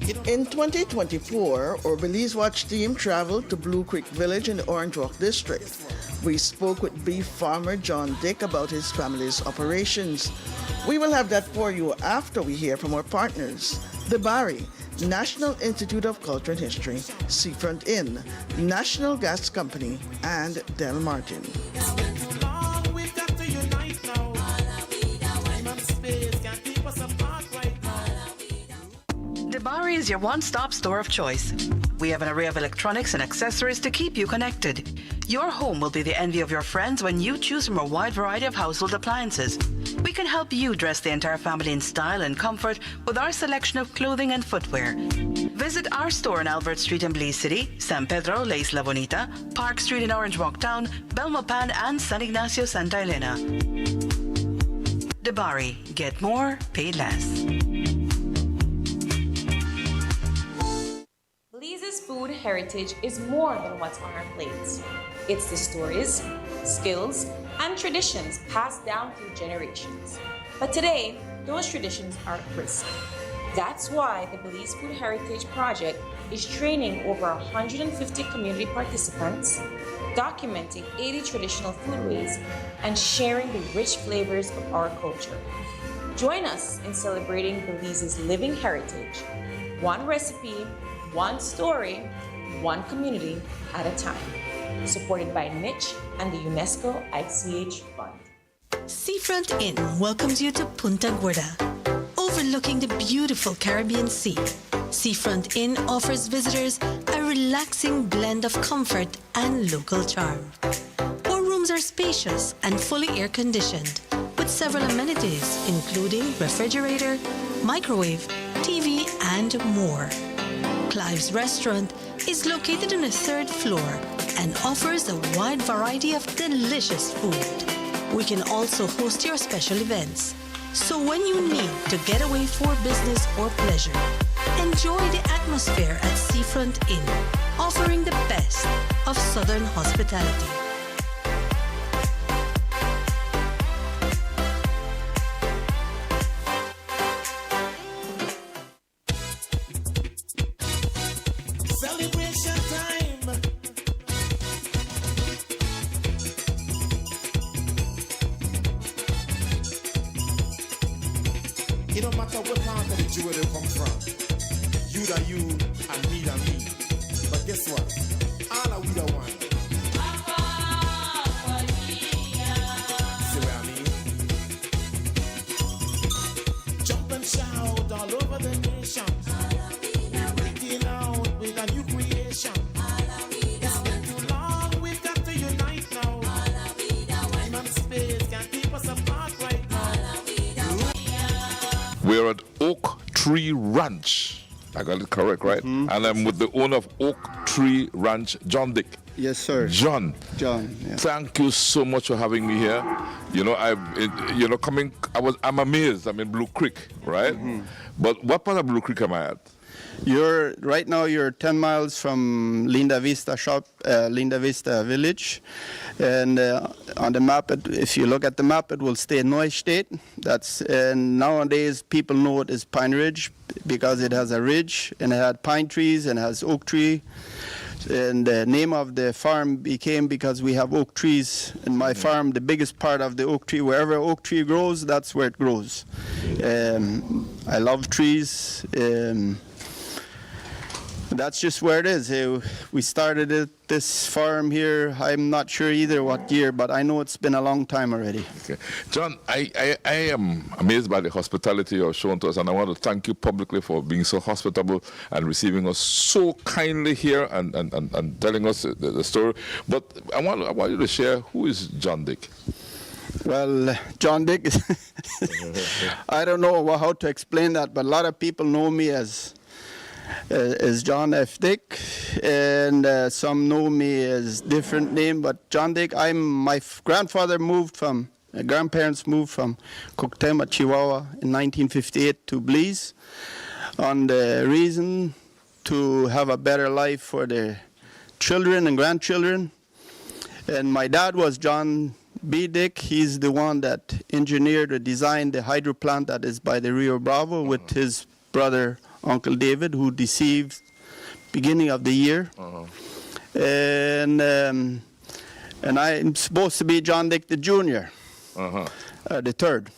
In 2024, our Belize Watch team traveled to Blue Creek Village in the Orange Walk District. We spoke with beef farmer John Dick about his family's operations. We will have that for you after we hear from our partners. The Bari, National Institute of Culture and History, Seafront Inn, National Gas Company, and Del Martin. Bari is your one-stop store of choice. We have an array of electronics and accessories to keep you connected. Your home will be the envy of your friends when you choose from a wide variety of household appliances. We can help you dress the entire family in style and comfort with our selection of clothing and footwear. Visit our store on Albert Street in Belize City, San Pedro, La Isla Bonita, Park Street in Orange Walk Town, Belmopan, and San Ignacio, Santa Elena. Bari, get more, pay less. Belize's food heritage is more than what's on our plates. It's the stories, skills, and traditions passed down through generations. But today, those traditions are at risk. That's why the Belize Food Heritage Project is training over 150 community participants, documenting 80 traditional foodways, and sharing the rich flavors of our culture. Join us in celebrating Belize's living heritage, one recipe, one story, one community at a time. Supported by Niche and the UNESCO ICH Fund. Seafront Inn welcomes you to Punta Gorda, overlooking the beautiful Caribbean Sea. Seafront Inn offers visitors a relaxing blend of comfort and local charm. Our rooms are spacious and fully air-conditioned, with several amenities including refrigerator, microwave, TV, and more. Clive's restaurant is located on the 3rd floor and offers a wide variety of delicious food. We can also host your special events. So when you need to get away for business or pleasure, enjoy the atmosphere at Seafront Inn, offering the best of Southern hospitality. It don't matter what part of the jewel they come from. You da you and me da me. But guess what? All are we the one. See what I mean? Jump and shout all over the nation. Breaking out with a new creation. It's been too long, we've got to unite now. Time and space can't keep us apart right now. We're at Oak Tree Ranch. I got it correct, right? And I'm with the owner of Oak Tree Ranch, John Dick. Yes, sir. John. John. Yeah. Thank you so much for having me here. You know, I'm amazed. I'm in Blue Creek, right? But what part of Blue Creek am I at? Right now you're 10 miles from Linda Vista Village, and on the map, if you look at the map, it will stay Neustadt. And nowadays people know it as Pine Ridge because it has a ridge and it had pine trees and has oak tree. And the name of the farm became because we have oak trees in my farm. The biggest part of the oak tree, wherever oak tree grows, that's where it grows. I love trees. That's just where it is. We started this farm here. I'm not sure either what year, but I know it's been a long time already. Okay. John, I am amazed by the hospitality you've shown to us, and I want to thank you publicly for being so hospitable and receiving us so kindly here and telling us the story. But I want you to share, who is John Dick? Well, John Dick, I don't know how to explain that, but a lot of people know me as John F. Dick, and some know me as different name, but John Dick, my grandparents moved from Coctema, Chihuahua in 1958 to Belize on the reason to have a better life for their children and grandchildren. And my dad was John B. Dick. He's the one that engineered or designed the hydro plant that is by the Rio Bravo with his brother Uncle David, who deceived beginning of the year. And I'm supposed to be John Dick the Jr., the third.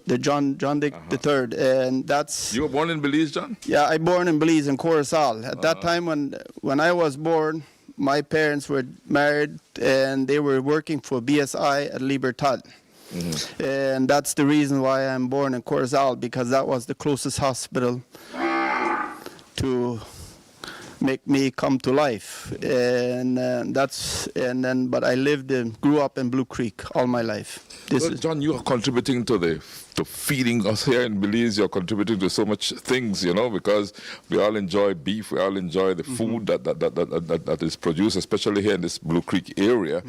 The John Dick the third. And that's... You were born in Belize, John? Yeah, I born in Belize in Coruscant. At that time when I was born, my parents were married and they were working for BSI at Libertad. And that's the reason why I'm born in Coruscant, because that was the closest hospital to make me come to life. And but I grew up in Blue Creek all my life. John, you are contributing to feeding us here in Belize. You're contributing to so much things, because we all enjoy beef. We all enjoy the food that is produced, especially here in this Blue Creek area.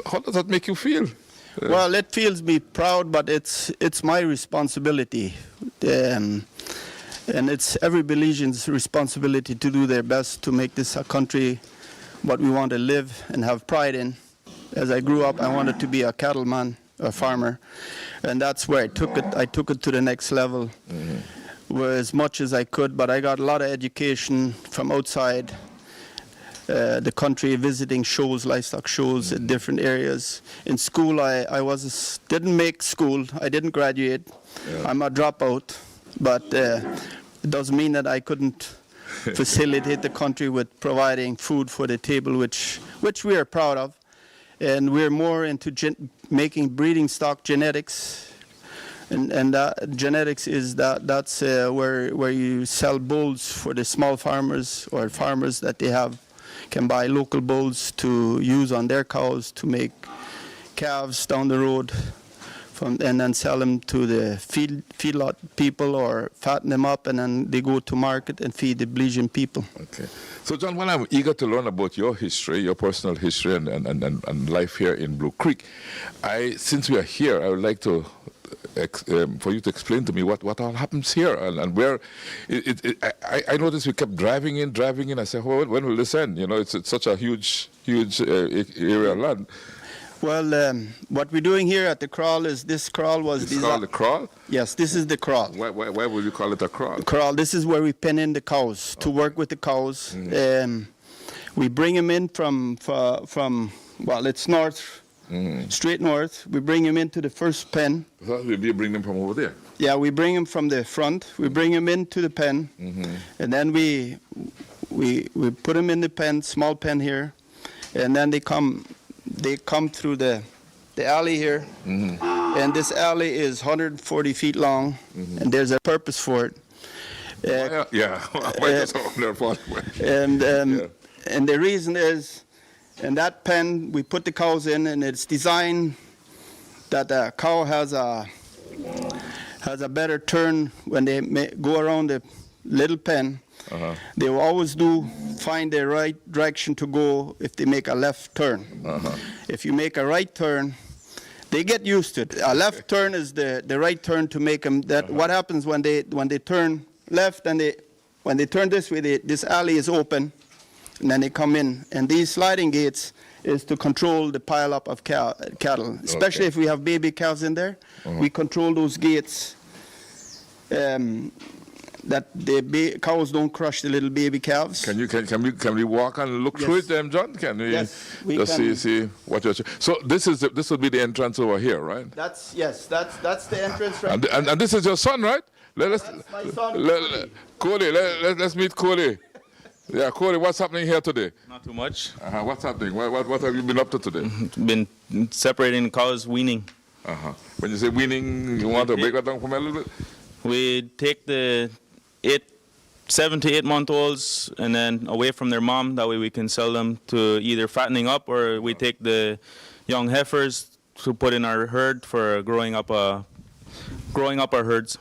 How does that make you feel? Well, it feels me proud, but it's my responsibility. And it's every Belizean's responsibility to do their best to make this a country what we want to live and have pride in. As I grew up, I wanted to be a cattleman, a farmer, and that's where I took it. I took it to the next level, as much as I could, but I got a lot of education from outside the country, visiting shows, livestock shows in different areas. In school, I didn't make school. I didn't graduate. I'm a dropout, but it doesn't mean that I couldn't facilitate the country with providing food for the table, which we are proud of. And we're more into making breeding stock genetics. And genetics is that's where you sell bulls for the small farmers or farmers that they can buy local bulls to use on their cows to make calves down the road, and then sell them to the feedlot people or fatten them up, and then they go to market and feed the Belizean people. Okay. So, John, while I'm eager to learn about your history, your personal history and life here in Blue Creek, since we are here, I would like to for you to explain to me what all happens here and where. I noticed we kept driving in. I said, when will this end? It's such a huge area of land. Well, what we're doing here at the kraal is this kraal was designed. It's called the kraal? Yes, this is the kraal. Why would you call it a kraal? Kraal. This is where we pen in the cows to work with the cows. We bring them in from it's north. Straight north. We bring them into the first pen. We bring them from over there? Yeah, we bring them from the front. We bring them into the pen, and then we put them in the pen, small pen here, and then they come through the alley here, and this alley is 140 feet long, and there's a purpose for it. And the reason is, in that pen, we put the cows in, and it's designed that the cow has a better turn when they go around the little pen. They will always find the right direction to go if they make a left turn. If you make a right turn, they get used to it. A left turn is the right turn to make them. What happens when they turn left and when they turn this way, this alley is open. And then they come in, and these sliding gates is to control the pile-up of cattle, especially if we have baby calves in there. We control those gates that the cows don't crush the little baby calves. Can we walk and look through it, John? Can we? Yes, we just can. see what you're. So this would be the entrance over here, right? That's the entrance right. And this is your son, right? That's my son. Cody, let's meet Cody. Yeah, Corey, what's happening here today? Not too much. What's happening? What have you been up to today? Been separating cows, weaning. When you say weaning, you want to break that down for me a little bit? We take the 7 to 8 month olds and then away from their mom. That way we can sell them to either fattening up, or we take the young heifers to put in our herd for growing up our herds.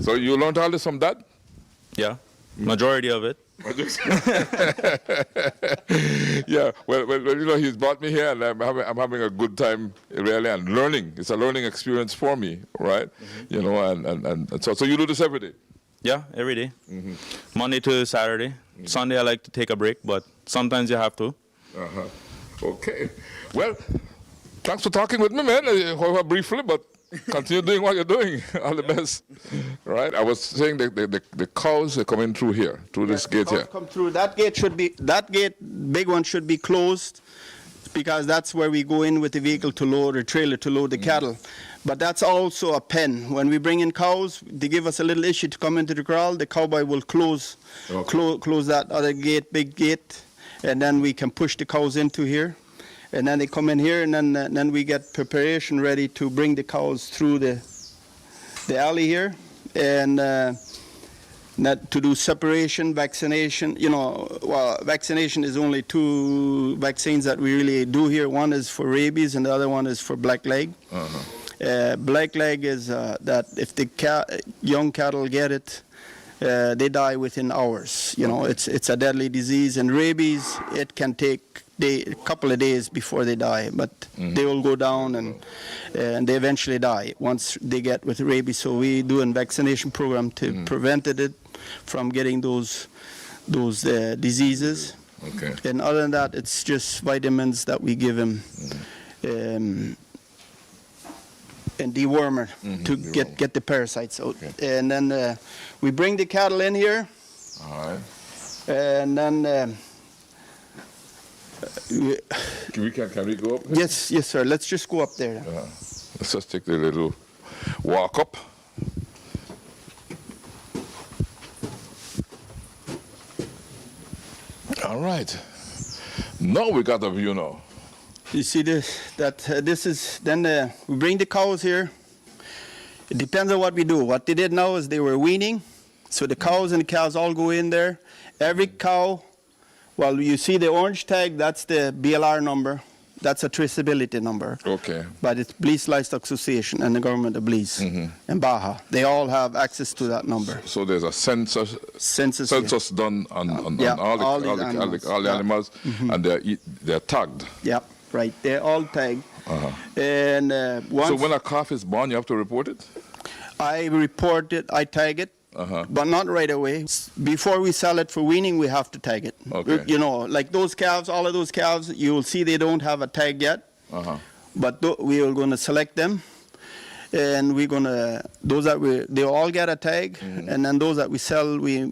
So you learned all this from Dad? Yeah, majority of it. Yeah, well, he's brought me here, and I'm having a good time, really, and learning. It's a learning experience for me, right? And so you do this every day? Yeah, every day. Monday to Saturday. Sunday I like to take a break, but sometimes you have to. Okay. Well, thanks for talking with me, man. Briefly, but Continue doing what you're doing. All the best. Right? I was saying the cows are coming through here, through this gate here. Come through. That gate, big one, should be closed because that's where we go in with the vehicle to load, or trailer to load the cattle. But that's also a pen. When we bring in cows, they give us a little issue to come into the corral. The cowboy will close that other gate, big gate, and then we can push the cows into here. And then they come in here, and then we get preparation ready to bring the cows through the alley here, and to do separation, vaccination. Vaccination is only 2 vaccines that we really do here. One is for rabies, and the other one is for black leg. Black leg is that if the young cattle get it, they die within hours. It's a deadly disease, and rabies, it can take a couple of days before they die, but they will go down and they eventually die once they get with rabies. So we do a vaccination program to prevent it from getting those diseases. Okay. And other than that, it's just vitamins that we give them, and dewormer to get the parasites out. Okay. And then we bring the cattle in here. All right. And then can we go up? Yes, sir. Let's just go up there. Let's just take the little walk up. All right. Now we got a view now. You see this? This is then we bring the cows here. It depends on what we do. What they did now is they were weaning, so the cows and the calves all go in there. Every cow. Well, you see the orange tag, that's the BLR number. That's a traceability number. Okay. But it's Belize Livestock Association and the government of Belize and Baja. They all have access to that number. So there's a census done on all the animals, and they're tagged. Yep, right. They're all tagged. And so when a calf is born, you have to report it? I report it, I tag it. But not right away. Before we sell it for weaning, we have to tag it. Okay. Like those calves, all of those calves, you will see they don't have a tag yet. But we are going to select them, and we're going to they all get a tag, and then those that we sell, we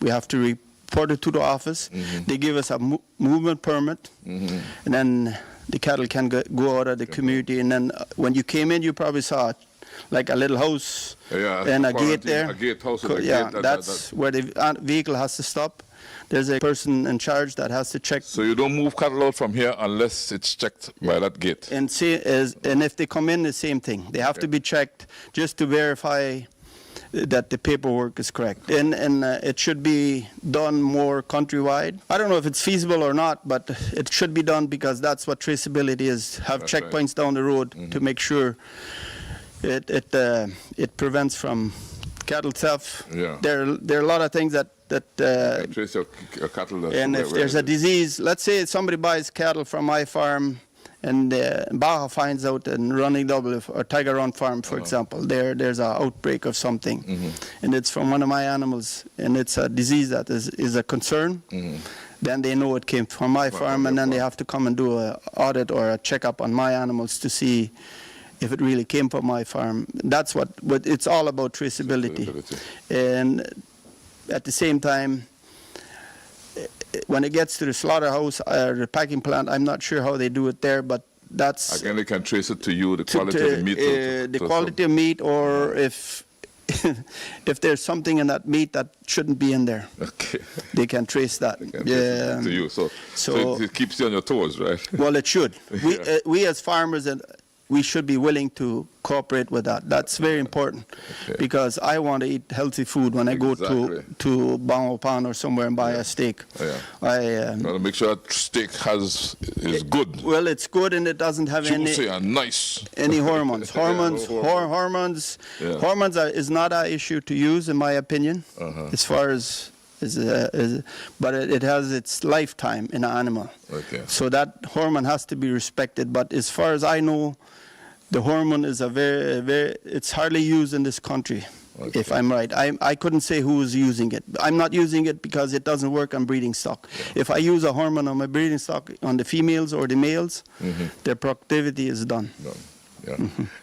have to report it to the office. They give us a movement permit, and then the cattle can go out of the community. And then when you came in, you probably saw like a little house and a gate there. A gate house with a gate. That's where the vehicle has to stop. There's a person in charge that has to check. So you don't move cattle out from here unless it's checked by that gate? And if they come in, the same thing. They have to be checked just to verify that the paperwork is correct. And it should be done more countrywide. I don't know if it's feasible or not, but it should be done because that's what traceability is. Have checkpoints down the road to make sure it prevents from cattle theft. There are a lot of things that trace your cattle. And if there's a disease, let's say somebody buys cattle from my farm, and Baja finds out in Running Double or Tiger Run Farm, for example, there's an outbreak of something, and it's from one of my animals, and it's a disease that is a concern. Then they know it came from my farm, and then they have to come and do an audit or a checkup on my animals to see if it really came from my farm. That's what it's all about, traceability. And at the same time, when it gets to the slaughterhouse or the packing plant, I'm not sure how they do it there, but that's... Again, they can trace it to you, the quality of the meat. The quality of meat, or if there's something in that meat that shouldn't be in there. Okay. They can trace that. Trace it to you. So it keeps you on your toes, right? Well, it should. We as farmers, we should be willing to cooperate with that. That's very important, because I want to eat healthy food when I go to Bangau Pan or somewhere and buy a steak. I want to make sure that steak is good. Well, it's good, and it doesn't have juicy and nice. Any hormones. Hormones is not an issue to use, in my opinion, as far as but it has its lifetime in an animal. So that hormone has to be respected. But as far as I know, the hormone is it's hardly used in this country, if I'm right. I couldn't say who is using it. I'm not using it because it doesn't work on breeding stock. If I use a hormone on my breeding stock, on the females or the males, their productivity is done. Yeah.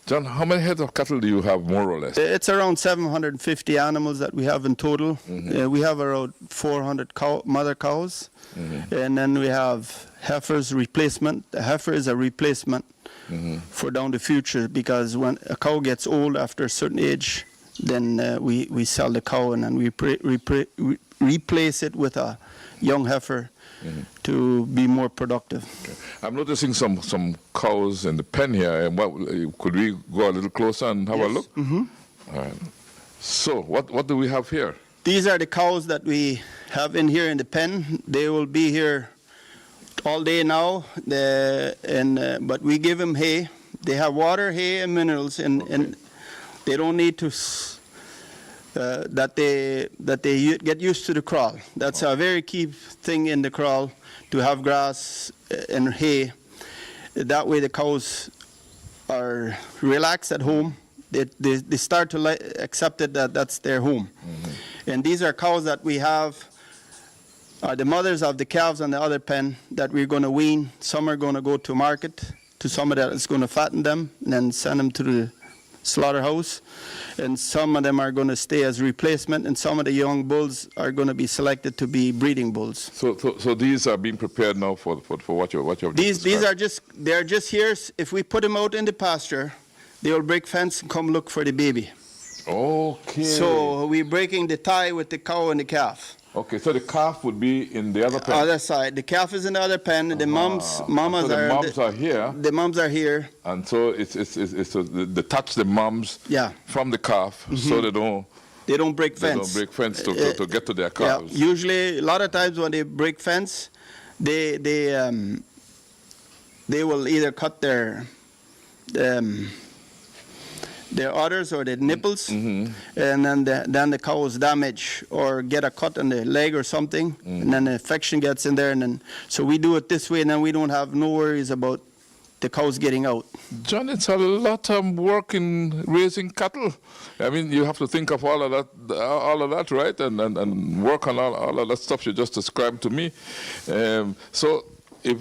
John, how many heads of cattle do you have, more or less? It's around 750 animals that we have in total. We have around 400 mother cows, and then we have heifers replacement. The heifer is a replacement for down the future, because when a cow gets old after a certain age, then we sell the cow and then we replace it with a young heifer to be more productive. Okay. I'm noticing some cows in the pen here. And could we go a little closer and have a look? All right. So what do we have here? These are the cows that we have in here in the pen. They will be here all day now, but we give them hay. They have water, hay, and minerals, and they don't need to that they get used to the kraal. That's a very key thing in the kraal, to have grass and hay. That way the cows are relaxed at home. They start to accept it, that that's their home. And these are cows that we have, the mothers of the calves on the other pen that we're going to wean. Some are going to go to market, to somebody that is going to fatten them and then send them to the slaughterhouse, and some of them are going to stay as replacement, and some of the young bulls are going to be selected to be breeding bulls. So these are being prepared now for what you're These are just here. If we put them out in the pasture, they will break fence and come look for the baby. Okay. So we're breaking the tie with the cow and the calf. Okay, so the calf would be in the other pen. Other side. The calf is in the other pen. The mamas so the moms are here. The moms are here. And so it's they touch the moms from the calf, so they don't break fence. They don't break fence to get to their calves. Yeah. Usually, a lot of times when they break fence, they will either cut their udders or their nipples, and then the cow is damaged or get a cut on the leg or something, and then the infection gets in there, and then so we do it this way, and then we don't have no worries about the cows getting out. John, it's a lot of work in raising cattle. I mean, you have to think of all of that, right? And work on all of that stuff you just described to me. So, if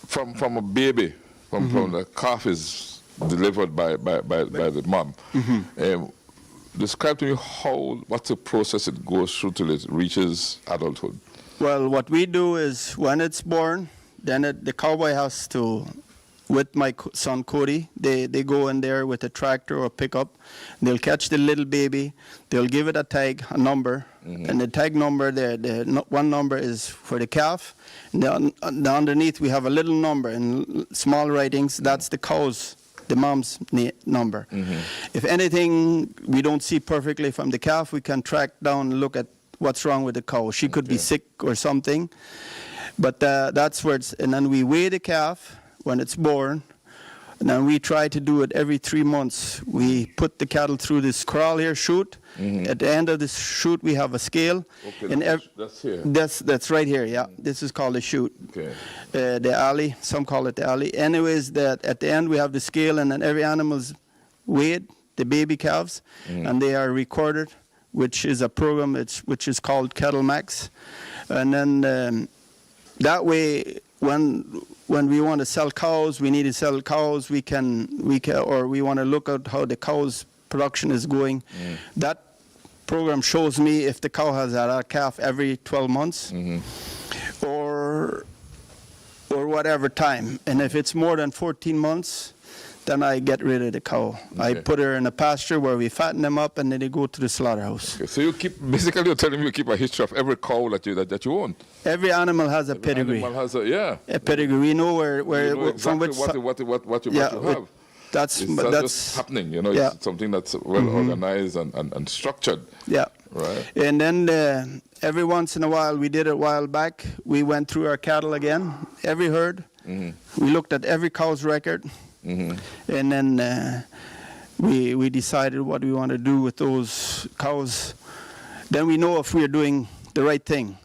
from a baby, from the calf is delivered by the mom. Describe to me what's the process it goes through till it reaches adulthood. Well, what we do is when it's born, then the cowboy has to, with my son Cody, they go in there with a tractor or pickup. They'll catch the little baby. They'll give it a tag, a number, and the tag number, one number is for the calf. And the underneath we have a little number in small writings. That's the cow's, the mom's number. If anything we don't see perfectly from the calf, we can track down and look at what's wrong with the cow. She could be sick or something, but that's where it's, and then we weigh the calf when it's born, and then we try to do it every 3 months. We put the cattle through this kraal here, chute. At the end of this chute we have a scale. Okay, and that's here. That's right here, yeah. This is called a chute. Okay. The alley, some call it the alley. Anyways, that at the end we have the scale, and then every animal's weighed, the baby calves, and they are recorded, which is a program which is called Cattle Max. And then that way, when we want to sell cows, we need to sell cows. We can, or we want to look at how the cow's production is going. That program shows me if the cow has a calf every 12 months, or whatever time. And if it's more than 14 months, then I get rid of the cow. I put her in a pasture where we fatten them up, and then they go to the slaughterhouse. Okay, so you keep, basically you're telling me you keep a history of every cow that you own. Every animal has a pedigree. Animal has a pedigree. We know where you know exactly from which what you have. That's just happening, you know. It's something that's well organized and structured. Yeah. Right. And then every once in a while, we did it a while back. We went through our cattle again, every herd. We looked at every cow's record. And then we decided what we want to do with those cows. Then we know if we're doing the right thing.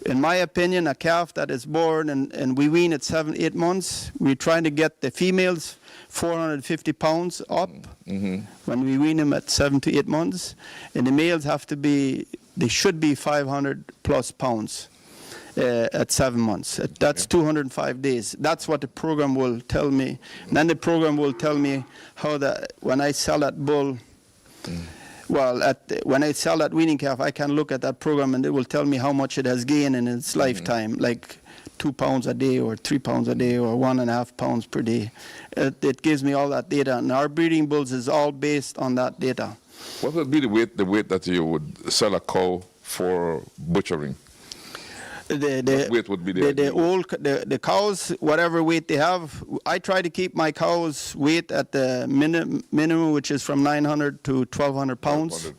In my opinion, a calf that is born and we wean at 7-8 months, we're trying to get the females 450 pounds up when we wean them at 7 to 8 months, and the males they should be 500 plus pounds. at 7 months. That's 205 days. That's what the program will tell me. And then the program will tell me how when I sell that bull, when I sell that weaning calf, I can look at that program and it will tell me how much it has gained in its lifetime, like 2 pounds a day or 3 pounds a day or 1.5 pounds per day. It gives me all that data, and our breeding bulls is all based on that data. What would be the weight that you would sell a cow for butchering? What weight would be the cows, whatever weight they have, I try to keep my cows' weight at the minimum, which is from 900 to 1,200 pounds.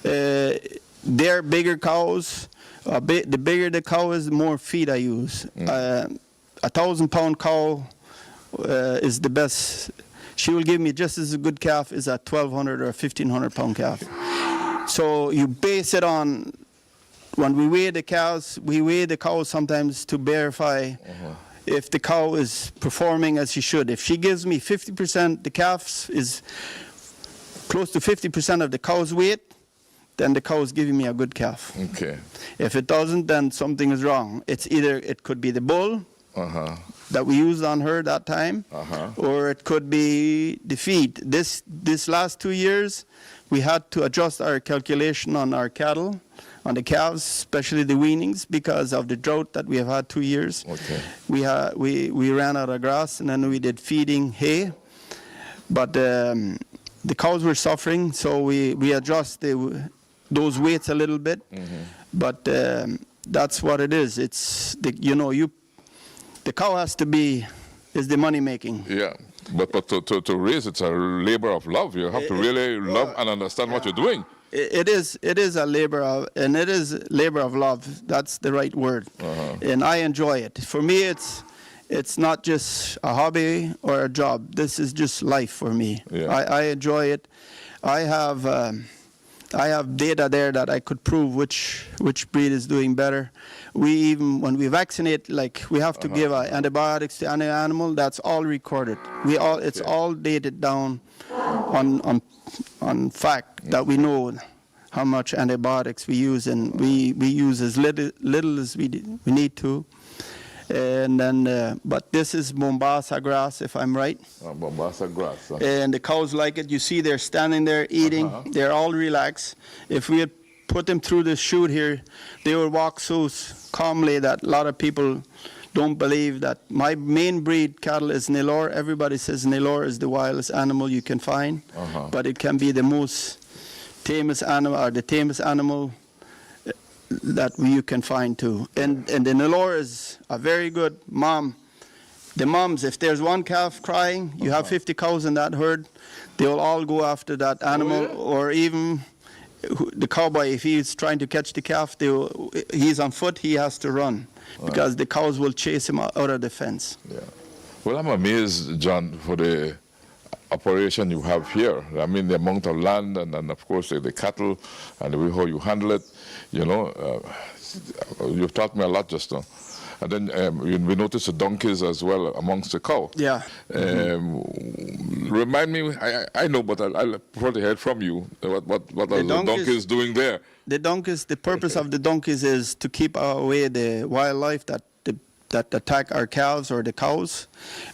Okay. They're bigger cows. The bigger the cow is, the more feed I use. 1,000-pound cow is the best. She will give me just as a good calf as a 1,200 or 1,500-pound calf. So you base it on, when we weigh the cows, sometimes to verify if the cow is performing as she should. If she gives me 50%, the calf is close to 50% of the cow's weight, then the cow is giving me a good calf. Okay. If it doesn't, then something is wrong. It could be the bull that we used on her that time, or it could be the feed. This last 2 years, we had to adjust our calculation on our cattle, on the calves, especially the weanings, because of the drought that we have had 2 years. Okay. We ran out of grass, and then we did feeding hay, but the cows were suffering, so we adjust those weights a little bit. But that's what it is. It's the cow has to is the money making. Yeah. But to raise, it's a labor of love. You have to really love and understand what you're doing. It is a labor of, and it is labor of love. That's the right word. And I enjoy it. For me, it's not just a hobby or a job. This is just life for me. Yeah. I enjoy it. I have data there that I could prove which breed is doing better. When we vaccinate, like we have to give antibiotics to any animal, that's all recorded. It's all dated down on fact that we know how much antibiotics we use, and we use as little as we need to. And then, but this is Mombasa grass, if I'm right. Mombasa grass. And the cows like it. You see they're standing there eating. They're all relaxed. If we had put them through the chute here, they would walk so calmly that a lot of people don't believe that. My main breed cattle is Nelore. Everybody says Nelore is the wildest animal you can find, but it can be the most tamest animal, or the tamest animal that you can find too. And the Nelore is a very good mom. The moms, if there's one calf crying, you have 50 cows in that herd, they will all go after that animal. Or even the cowboy, if he's trying to catch the calf, he's on foot, he has to run, because the cows will chase him out of the fence. Yeah. Well, I'm amazed, John, for the operation you have here. I mean, the amount of land and of course, the cattle and the way how you handle it. You've taught me a lot just now. And then we noticed the donkeys as well amongst the cow. Yeah. Remind me, I know, but I'll probably hear from you. What are the donkeys doing there? The purpose of the donkeys is to keep away the wildlife that attack our calves or the cows,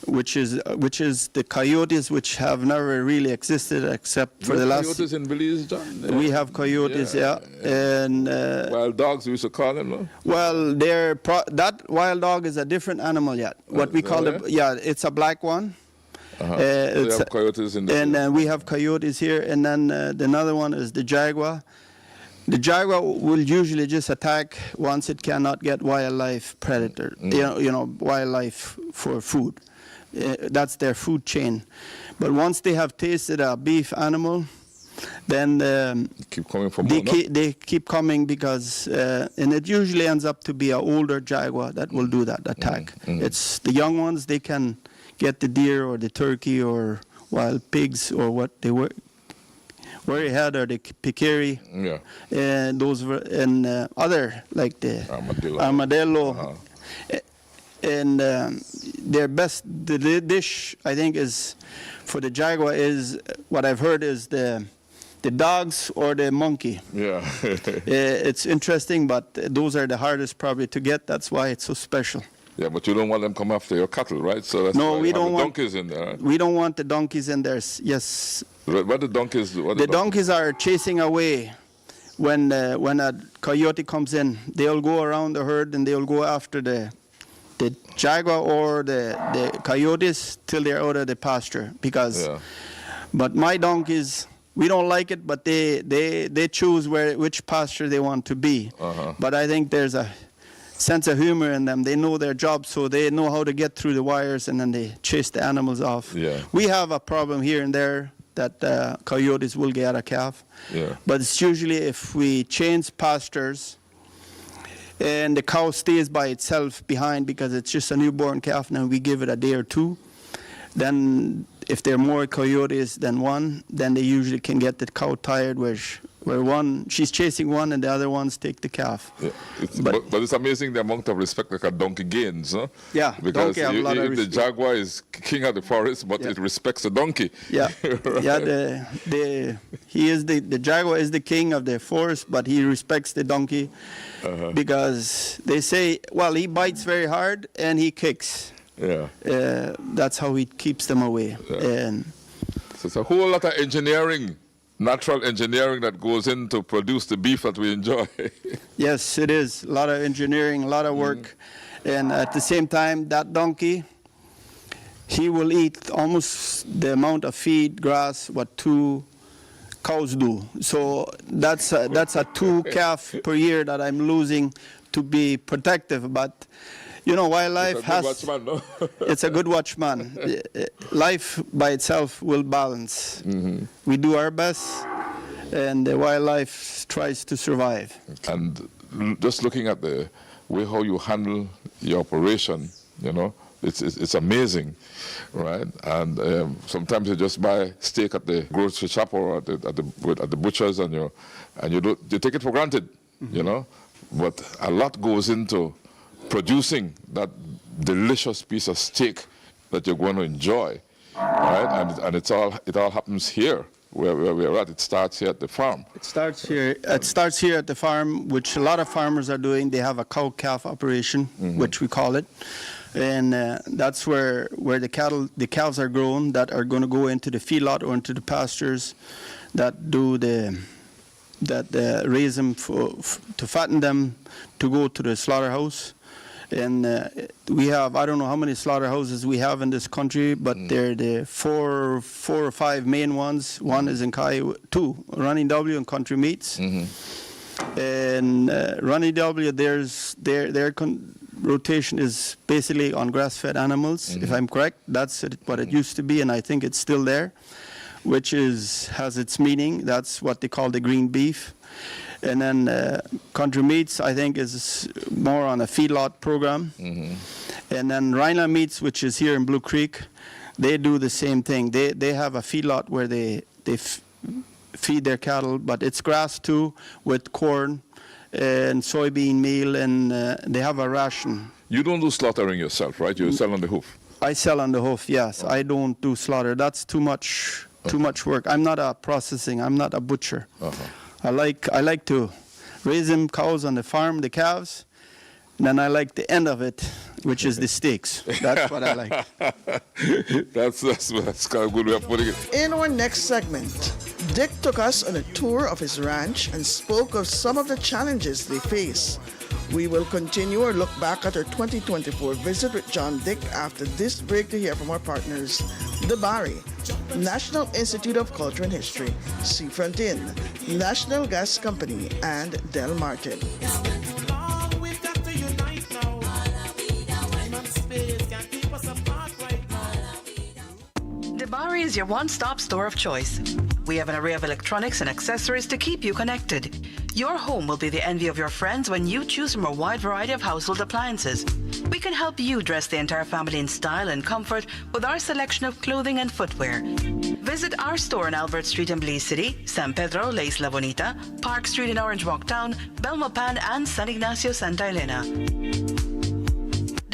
which is the coyotes, which have never really existed except for the last. Coyotes in Belize, John? We have coyotes, and wild dogs, we used to call them, no? Well, that wild dog is a different animal yet. What we call it, it's a black one. We have coyotes in the and we have coyotes here, and then another one is the jaguar. The jaguar will usually just attack once it cannot get wildlife predator, wildlife for food. That's their food chain. But once they have tasted a beef animal, then keep coming for they keep coming because, and it usually ends up to be an older jaguar that will do that attack. It's the young ones, they can get the deer or the turkey or wild pigs or what they were. Where he had are the peccary, and those were, and other like the armadillo. And their best the dish I think is for the jaguar is what I've heard is the the dogs or the monkey. Yeah. It's interesting, but those are the hardest probably to get. That's why it's so special. Yeah, but you don't want them come after your cattle, right? So that's No, why we you have don't the want donkeys in there. Right? We don't want the donkeys in there. Yes, What the donkeys do? the donkeys are chasing away when a coyote comes in. They'll go around the herd and they'll go after the jaguar or the coyotes till they're out of the pasture. But my donkeys, we don't like it, but they choose which pasture they want to be. But I think there's a sense of humor in them. They know their job, so they know how to get through the wires, and then they chase the animals off. Yeah. We have a problem here and there that coyotes will get a calf. Yeah. But it's usually if we change pastures and the cow stays by itself behind because it's just a newborn calf, and we give it a day or two, then if there are more coyotes than one, then they usually can get the cow tired where one, she's chasing one and the other ones take the calf. Yeah. But it's amazing the amount of respect that a donkey gains, huh? Yeah, because donkey have a lot of the respect. jaguar is king of the forest, but it respects the donkey. Yeah, Right? yeah. The jaguar is the king of the forest, but he respects the donkey because they say, well, he bites very hard and he kicks. Yeah. That's how he keeps them away. And So it's a whole lot of engineering, natural engineering that goes in to produce the beef that we enjoy. yes, it is a lot of engineering, a lot of work, and at the same time, that donkey, he will eat almost the amount of feed, grass, what 2 cows do. So that's a 2 calf per year that I'm losing to be protective. But you know, wildlife It's a good watchman, no? it's a good watchman. Life by itself will balance. We do our best, and the wildlife tries to survive. And just looking at the way how you handle your operation, you know, it's amazing, right? And sometimes you just buy steak at the grocery shop or at the butcher's, and you take it for granted, you know. But a lot goes into producing that delicious piece of steak that you're going to enjoy, right? And it all happens here where we're at. It starts here at the farm. It starts here. It starts here at the farm, which a lot of farmers are doing. They have a cow-calf operation, which we call it, and that's where the calves are grown that are going to go into the feedlot or into the pastures that raise them to fatten them to go to the slaughterhouse. And we have, I don't know how many slaughterhouses we have in this country, but they're the four or five main ones. One is in two, Running W and Country Meats. And Running W, their rotation is basically on grass-fed animals, if I'm correct. That's what it used to be, and I think it's still there, which has its meaning. That's what they call the green beef. And then Country Meats, I think, is more on a feedlot program. And then Rhineland Meats, which is here in Blue Creek, they do the same thing. They have a feedlot where they feed their cattle, but it's grass too, with corn and soybean meal, and they have a ration. You don't do slaughtering yourself, right? You sell on the hoof. I sell on the hoof, yes. I don't do slaughter. That's too much work. I'm not a processing. I'm not a butcher. I like to raise them cows on the farm, the calves, and then I like the end of it, which is the steaks. That's what I like. That's kind of a good way of putting it. In our next segment, Dick took us on a tour of his ranch and spoke of some of the challenges they face. We will continue our look back at our 2024 visit with John Dick after this break to hear from our partners, the Bari, National Institute of Culture and History, Seafront Inn, National Gas Company, and Del Martin. Bari is your one-stop store of choice. We have an array of electronics and accessories to keep you connected. Your home will be the envy of your friends when you choose from a wide variety of household appliances. We can help you dress the entire family in style and comfort with our selection of clothing and footwear. Visit our store on Albert Street in Belize City, San Pedro, La Isla Bonita, Park Street in Orange Walk Town, Belmopan, and San Ignacio, Santa Elena.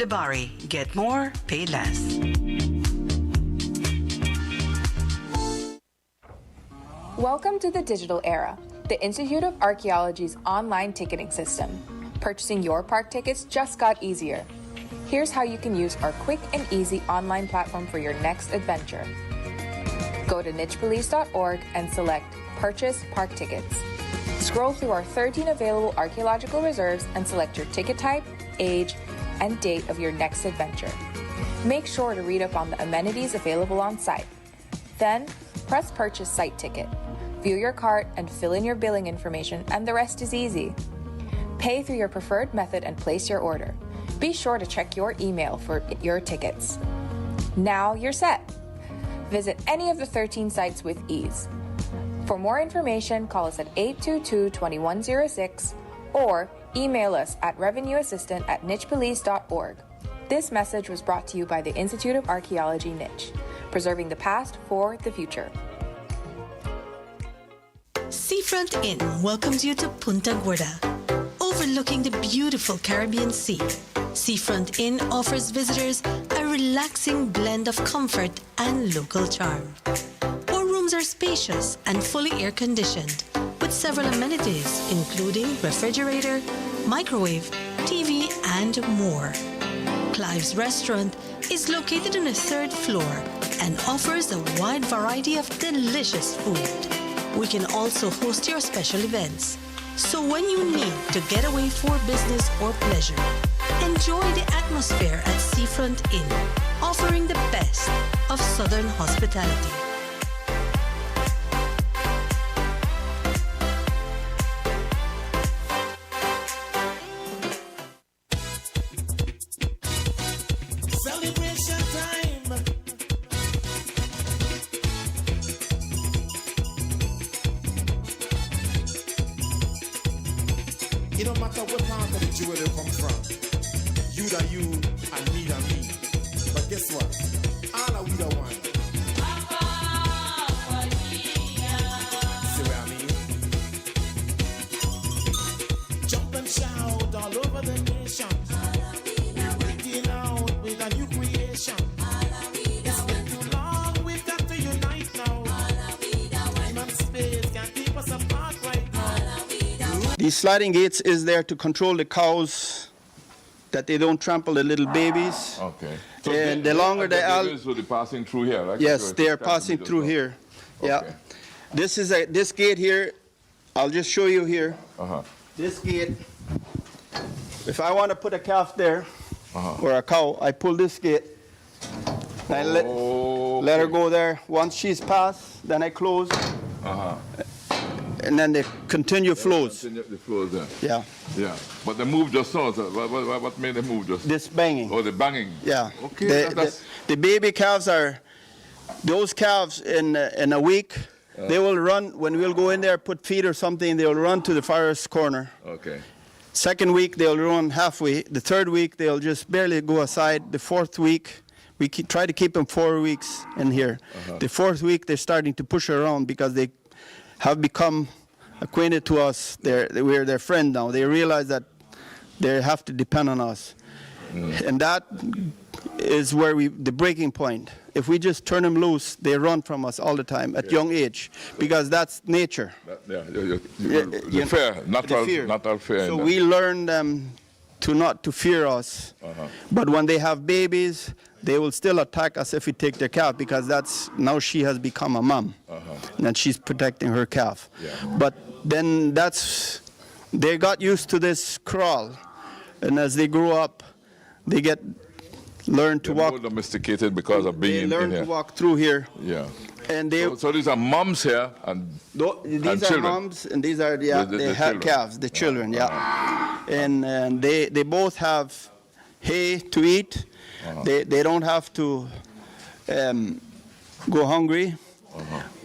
Bari, get more, pay less. Welcome to the digital era, the Institute of Archaeology's online ticketing system. Purchasing your park tickets just got easier. Here's how you can use our quick and easy online platform for your next adventure. Go to nichebelize.org and select Purchase Park Tickets. Scroll through our 13 available archaeological reserves and select your ticket type, age, and date of your next adventure. Make sure to read up on the amenities available on site. Then, press Purchase Site Ticket. View your cart and fill in your billing information, and the rest is easy. Pay through your preferred method and place your order. Be sure to check your email for your tickets. Now you're set. Visit any of the 13 sites with ease. For more information, call us at 822-2106 or email us at revenueassistant@nichebelize.org. This message was brought to you by the Institute of Archaeology Niche, preserving the past for the future. Seafront Inn welcomes you to Punta Gorda, overlooking the beautiful Caribbean Sea. Seafront Inn offers visitors a relaxing blend of comfort and local charm. Our rooms are spacious and fully air-conditioned, with several amenities including refrigerator, microwave, TV, and more. Clive's Restaurant is located on the 3rd floor and offers a wide variety of delicious food. We can also host your special events. So when you need to get away for business or pleasure, enjoy the atmosphere at Seafront Inn, offering the best of Southern hospitality. Celebration time. It don't matter what part of the jewelry come from. You da you and me da me. But guess what? All are we the one. See what I mean? Jump and shout all over the nation. Breaking out with a new creation. It's been too long, we've got to unite now. Time and space can't keep us apart right now. These sliding gates is there to control the cows, that they don't trample the little babies. Okay. And the longer the babies will be passing through here, right? yes, they are passing through here. Yeah. Okay. This gate here, I'll just show you here. Uh-huh. This gate, if I want to put a calf there Uh-huh. or a cow, I pull this gate. And I let her go there. Once she's passed, then I close. Uh-huh. And then they continue flows. Continue the flows there. Yeah. Yeah. But they moved just now. So what made them move just? This banging. Oh, the banging. Yeah. Okay. The baby calves are, those calves in a week, they will run, when we'll go in there, put feed or something, they'll run to the farthest corner. Okay. Second week, they'll run halfway. The third week, they'll just barely go aside. The fourth week, we try to keep them 4 weeks in here. The fourth week, they're starting to push around because they have become acquainted to us. We're their friend now. They realize that they have to depend on us. And that is where the breaking point. If we just turn them loose, they run from us all the time at young age, because that's nature. The fear, natural fear. So we learn them not to fear us. But when they have babies, they will still attack us if we take their calf, because now she has become a mom, and she's protecting her calf. But then they got used to this crawl, and as they grow up, they learn to walk. More domesticated because of being They learn in here. to walk through here. Yeah. And so these are moms here and these are children. moms, and these are the children. calves, the children. Yeah. And they both have hay to eat. They don't have to go hungry.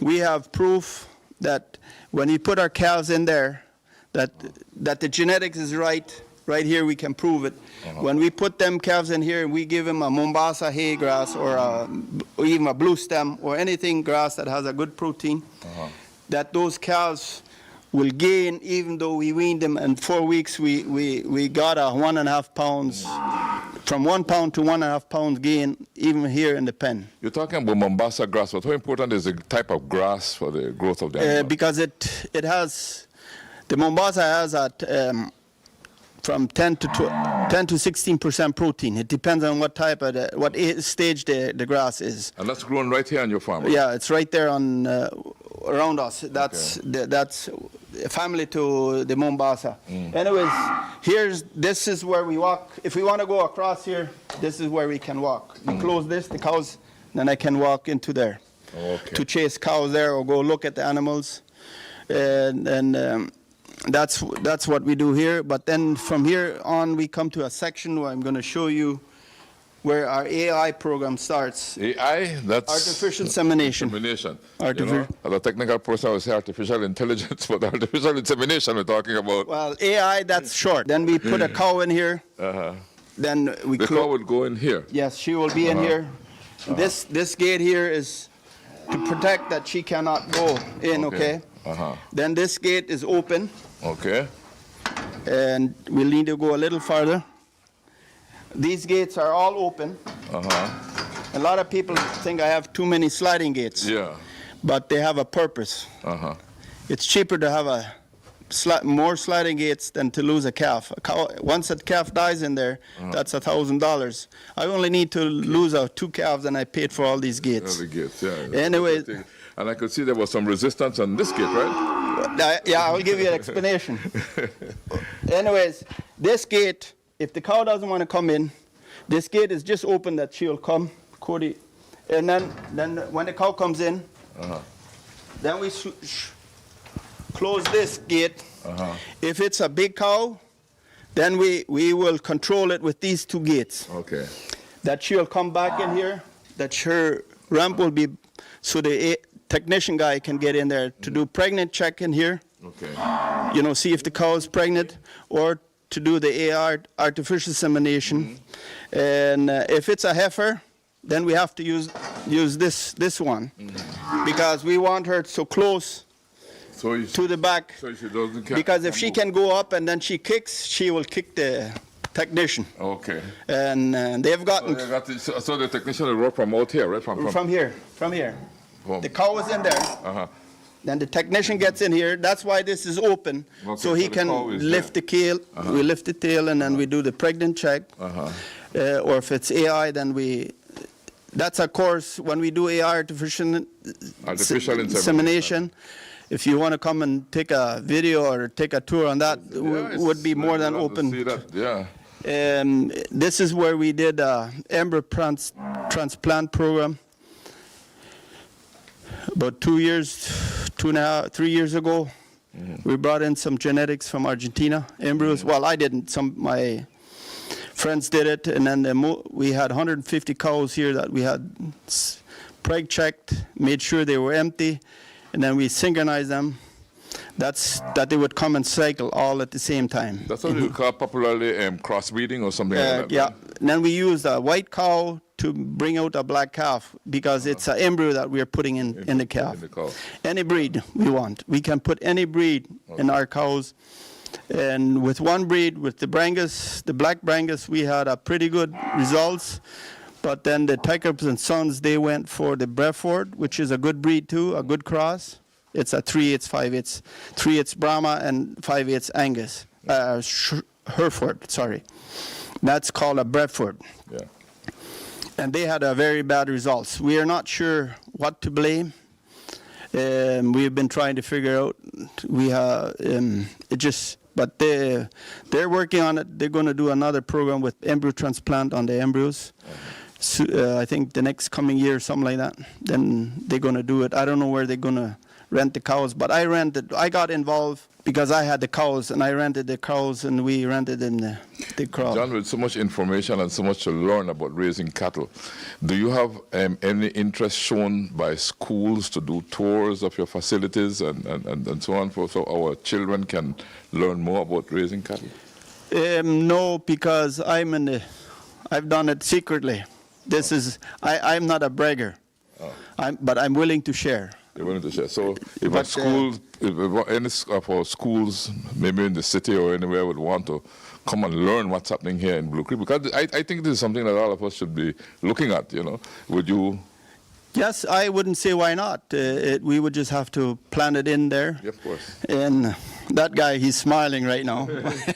We have proof that when we put our calves in there, that the genetics is right. Right here, we can prove it. When we put them calves in here and we give them a Mombasa hay grass or even a blue stem or anything grass that has a good protein, that those calves will gain, even though we weaned them in 4 weeks. We got a 1.5 pounds from 1 pound to 1.5 pounds gain, even here in the pen. You're talking about Mombasa grass, but how important is the type of grass for the growth of the animal? Because it has, the Mombasa has from 10 to 16% protein. It depends on what type of what stage the grass is. And that's grown right here on your farm? Yeah, it's right there on around us. That's that's family to the Mombasa. Anyways, this is where we walk. If we want to go across here, this is where we can walk. You close this, the cows, then I can walk into there to chase cows there or go look at the animals, and that's what we do here. But then from here on, we come to a section where I'm going to show you where our AI program starts. AI? That's artificial insemination. As a technical person, I would say artificial intelligence, but artificial insemination we're talking about. Well, AI, that's short. Then we put a cow in here. Then we the cow would go in here? Yes, she will be in here. This gate here is to protect that she cannot go in, okay? Then this gate is open. Okay. And we'll need to go a little farther. These gates are all open. A lot of people think I have too many sliding gates. Yeah. But they have a purpose. It's cheaper to have more sliding gates than to lose a calf. Once a calf dies in there, that's $1,000. I only need to lose 2 calves, and I paid for all these gates. The gates, yeah. Anyway. And I could see there was some resistance on this gate, right? Yeah, I'll give you an explanation. Anyways, this gate, if the cow doesn't want to come in, this gate is just open that she'll come, Cody. And then when the cow comes in, then we close this gate. If it's a big cow, then we will control it with these 2 gates. Okay. That she'll come back in here, that her ramp will be, so the technician guy can get in there to do pregnant check in here. Okay. You know, see if the cow is pregnant, or to do the AR, artificial insemination. And if it's a heifer, then we have to use this one, because we want her so close to the back, so she doesn't because if she can go up and then she kicks, she will kick the technician. Okay. And they've gotten... So the technician will work from out here, right? From here. The cow is in there. Then the technician gets in here. That's why this is open, so he can lift the tail. We lift the tail, and then we do the pregnant check. Or if it's AI, then that's a course when we do AI, artificial insemination. If you want to come and take a video or take a tour on that, would be more than open. See that. Yeah. This is where we did embryo transplant program. About 3 years ago, we brought in some genetics from Argentina, embryos. Well, I didn't. My friends did it, and then we had 150 cows here that we had preg checked, made sure they were empty, and then we synchronized them. That they would come and cycle all at the same time. That's what you call popularly crossbreeding or something like that. Yeah, and then we used a white cow to bring out a black calf, because it's an embryo that we are putting in the calf. Any breed we want. We can put any breed in our cows. And with one breed, with the Brangus, the black Brangus, we had a pretty good results. But then the Tycharps and Sons, they went for the Breford, which is a good breed too, a good cross. It's a 3/8, 5/8, 3/8 Brahma and 5/8 Angus, Hereford, sorry. That's called a Breford. Yeah. And they had a very bad results. We are not sure what to blame. We've been trying to figure out. But they're working on it. They're going to do another program with embryo transplant on the embryos. So, I think the next coming year, something like that. Then they're going to do it. I don't know where they're going to rent the cows, but I got involved because I had the cows, and I rented the cows, and we rented in the crowd. John, with so much information and so much to learn about raising cattle, do you have any interest shown by schools to do tours of your facilities and so on, so our children can learn more about raising cattle? No, because I've done it secretly. I'm not a bragger, but I'm willing to share. You're willing to share. So if But, a school, if any of our schools, maybe in the city or anywhere, would want to come and learn what's happening here in Blue Creek, because I think this is something that all of us should be looking at, you know. Would you? Yes, I wouldn't say why not. We would just have to plan it in there. Yeah, of course. And that guy, he's smiling right now.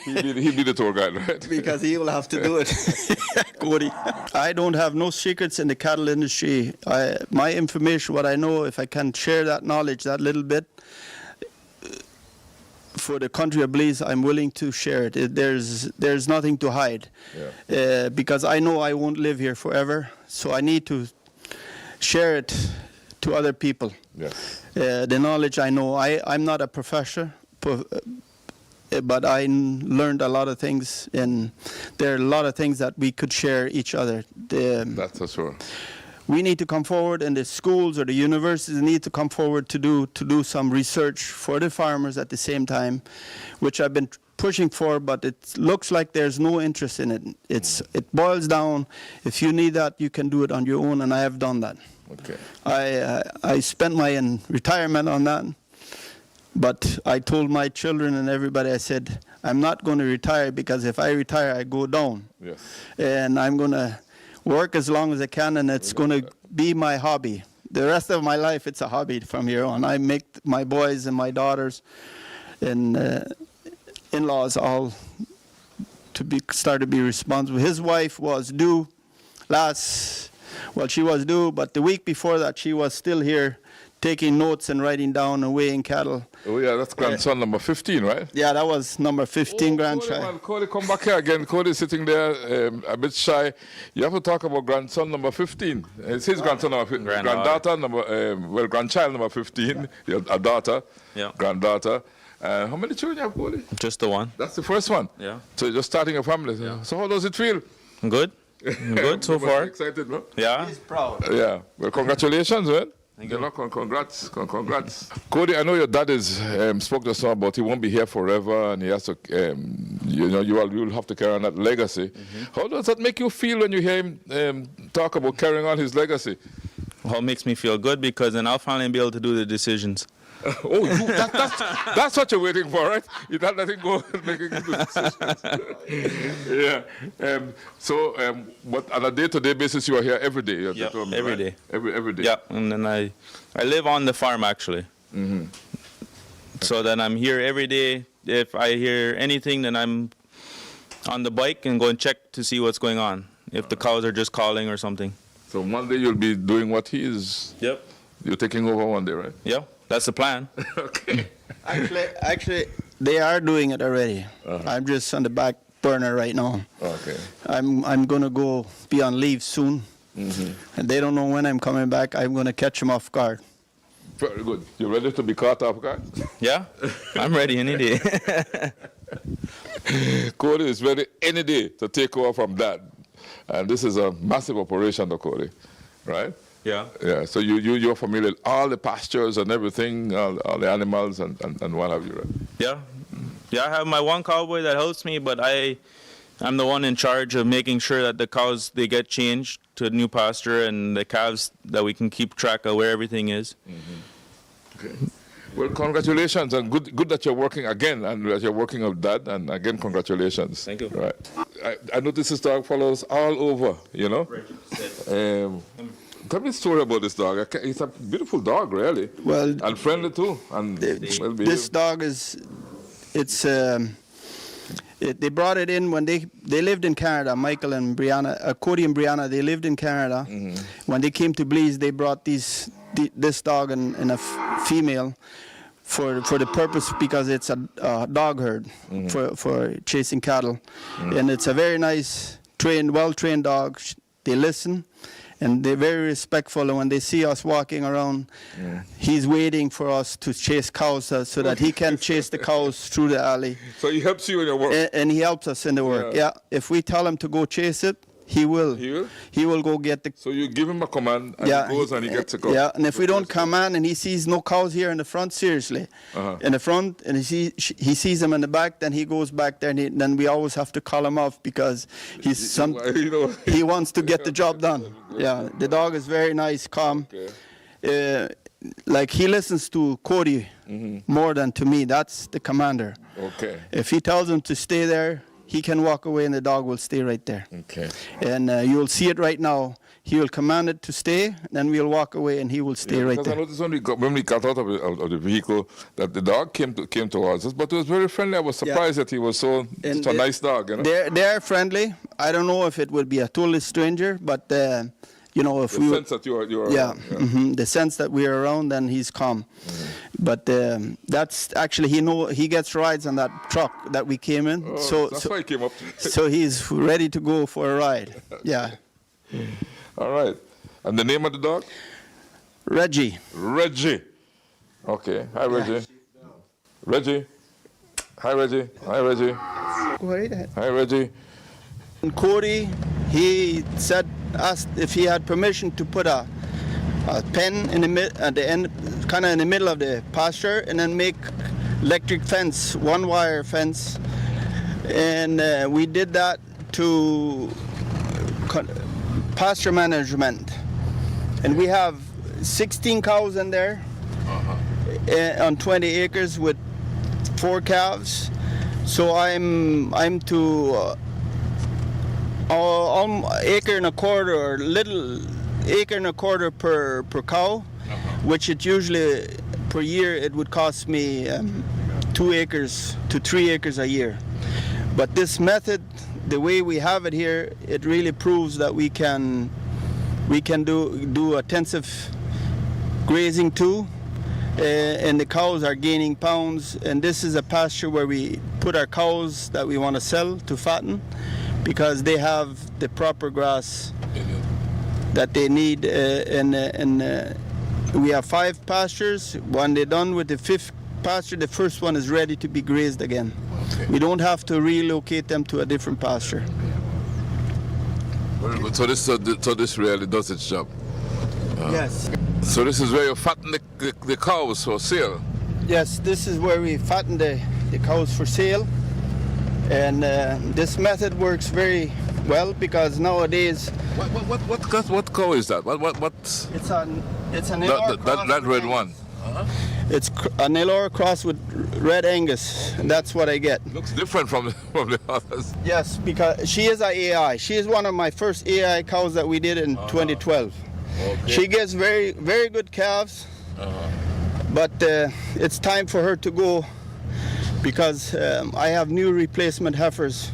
He'd be the tour guide, right? Because he will have to do it. Cody. I don't have no secrets in the cattle industry. My information, what I know, if I can share that knowledge, that little bit, for the country of Belize, I'm willing to share it. There's nothing to hide. Yeah. Because I know I won't live here forever, so I need to share it to other people. Yes. The knowledge I know. I'm not a professor, but I learned a lot of things, and there are a lot of things that we could share each other. That's for sure. We need to come forward, and the schools or the universities need to come forward to do some research for the farmers at the same time, which I've been pushing for, but it looks like there's no interest in it. It boils down, if you need that, you can do it on your own, and I have done that. Okay. I spent my retirement on that, but I told my children and everybody, I said, I'm not going to retire, because if I retire, I go down. Yes. And I'm going to work as long as I can, and it's going to be my hobby. The rest of my life, it's a hobby from here on. I make my boys and my daughters and in-laws all start to be responsible. His wife was due she was due, but the week before that, she was still here taking notes and writing down and weighing cattle. Oh, yeah, that's grandson number 15, right? Yeah, that was number 15 grandchild. Cody, come back here again. Cody's sitting there a bit shy. You have to talk about grandson number 15. It's his grandson number 15. Granddaughter number, grandchild number 15. A daughter, Yeah. Granddaughter. How many children you have, Cody? Just the one. That's the first one? Yeah. So you're just starting a family. Yeah. So how does it feel? Good. Good so You must be far. excited, bro? Yeah. He's proud. Yeah. Well, congratulations, man. Thank you. know, congrats. Cody, I know your dad spoke just now about he won't be here forever, and he has to, you will have to carry on that legacy. Mm-hmm. How does that make you feel when you hear him talk about carrying on his legacy? Well, it makes me feel good, because then I'll finally be able to do the decisions. That's what you're waiting for, right? You not letting go and making decisions. Yeah. But on a day-to-day basis, you are here every day. Yeah, told me, every right? day. Every day. Yeah, and then I live on the farm, actually. Mm-hmm. So then I'm here every day. If I hear anything, then I'm on the bike and go and check to see what's going on, if the cows are just calling or something. So one day you'll be doing what he is. Yep. You're taking over one day, right? Yeah, that's the plan. Okay. Actually, they are doing it already. I'm just on the back burner right now. Okay. I'm going to go be on leave soon. Mm-hmm. And they don't know when I'm coming back. I'm going to catch them off guard. Very good. You ready to be caught off guard? Yeah, I'm ready any day. Cody is ready any day to take over from Dad. And this is a massive operation, though, Cody, right? Yeah. Yeah, so you're familiar with all the pastures and everything, all the animals and what have you, right? Yeah. Yeah, I have my one cowboy that helps me, but I'm the one in charge of making sure that the cows, they get changed to a new pasture, and the calves, that we can keep track of where everything is. Mm-hmm. Okay. Well, congratulations, and good that you're working again, and that you're working with Dad, and again, congratulations. Thank you. Right. I notice this dog follows all over, you know? Tell me a story about this dog. It's a beautiful dog, really. Well, and friendly too. And this dog they brought it in when they lived in Canada. Michael and Brianna, Cody and Brianna, they lived in Canada. Mm-hmm. When they came to Belize, they brought this dog and a female for the purpose, because it's a dog herd for chasing cattle. And it's a very nice, well-trained dog. They listen. And they're very respectful, and when they see us walking around, he's waiting for us to chase cows so that he can chase the cows through the alley. So he helps you in your work? And he helps us in the work, yeah. If we tell him to go chase it, he will. He will? He will go get the... So you give him a command, and he goes and he gets a cow? Yeah, and if we don't command and he sees no cows here in the front, seriously, in the front, and he sees them in the back, then he goes back there, and then we always have to call him off, because he wants to get the job done. Yeah, the dog is very nice, calm. Okay. like he listens to Cody more than to me. That's the commander. Okay. If he tells him to stay there, he can walk away and the dog will stay right there. Okay. And you'll see it right now. He will command it to stay, then we'll walk away and he will stay right because there. I noticed when we got out of the vehicle that the dog came towards us, but it was very friendly. I was surprised that he was so a nice dog. You know? They're friendly. I don't know if it would be a totally stranger, but you know, if the we sense that you are yeah, around, the sense that we're around, then he's calm. But that's actually he gets rides on that truck that we came in. Oh, that's why he came up. So he's ready to go for a ride. Yeah. All right. And the name of the dog? Reggie. Reggie. Okay. Hi, Reggie. Reggie. Hi, Reggie. Hi, Reggie. Go right ahead. Hi, Reggie. And Cody, he asked if he had permission to put a pen at the end, kind of in the middle of the pasture, and then make electric fence, one-wire fence. And we did that to pasture management. And we have 16 cows in there on 20 acres with 4 calves. So I'm to acre and a quarter, or little acre and a quarter per cow, which it usually per year it would cost me 2 acres to 3 acres a year. But this method, the way we have it here, it really proves that we can do intensive grazing too, and the cows are gaining pounds. And this is a pasture where we put our cows that we want to sell to fatten, because they have the proper grass that they need. And we have 5 pastures. When they're done with the 5th pasture, the first one is ready to be grazed again. Okay. We don't have to relocate them to a different pasture. Very good. So this really does its job. Yes. So this is where you fatten the cows for sale. Yes, this is where we fatten the cows for sale. And this method works very well, because nowadays. What cow is that? What? It's an that red one. It's a Nelore cross with Red Angus, and that's what I get. Looks different from the others. Yes, because she is an AI. She is one of my first AI cows that we did in 2012. Okay. She gets very, very good calves, but it's time for her to go, because I have new replacement heifers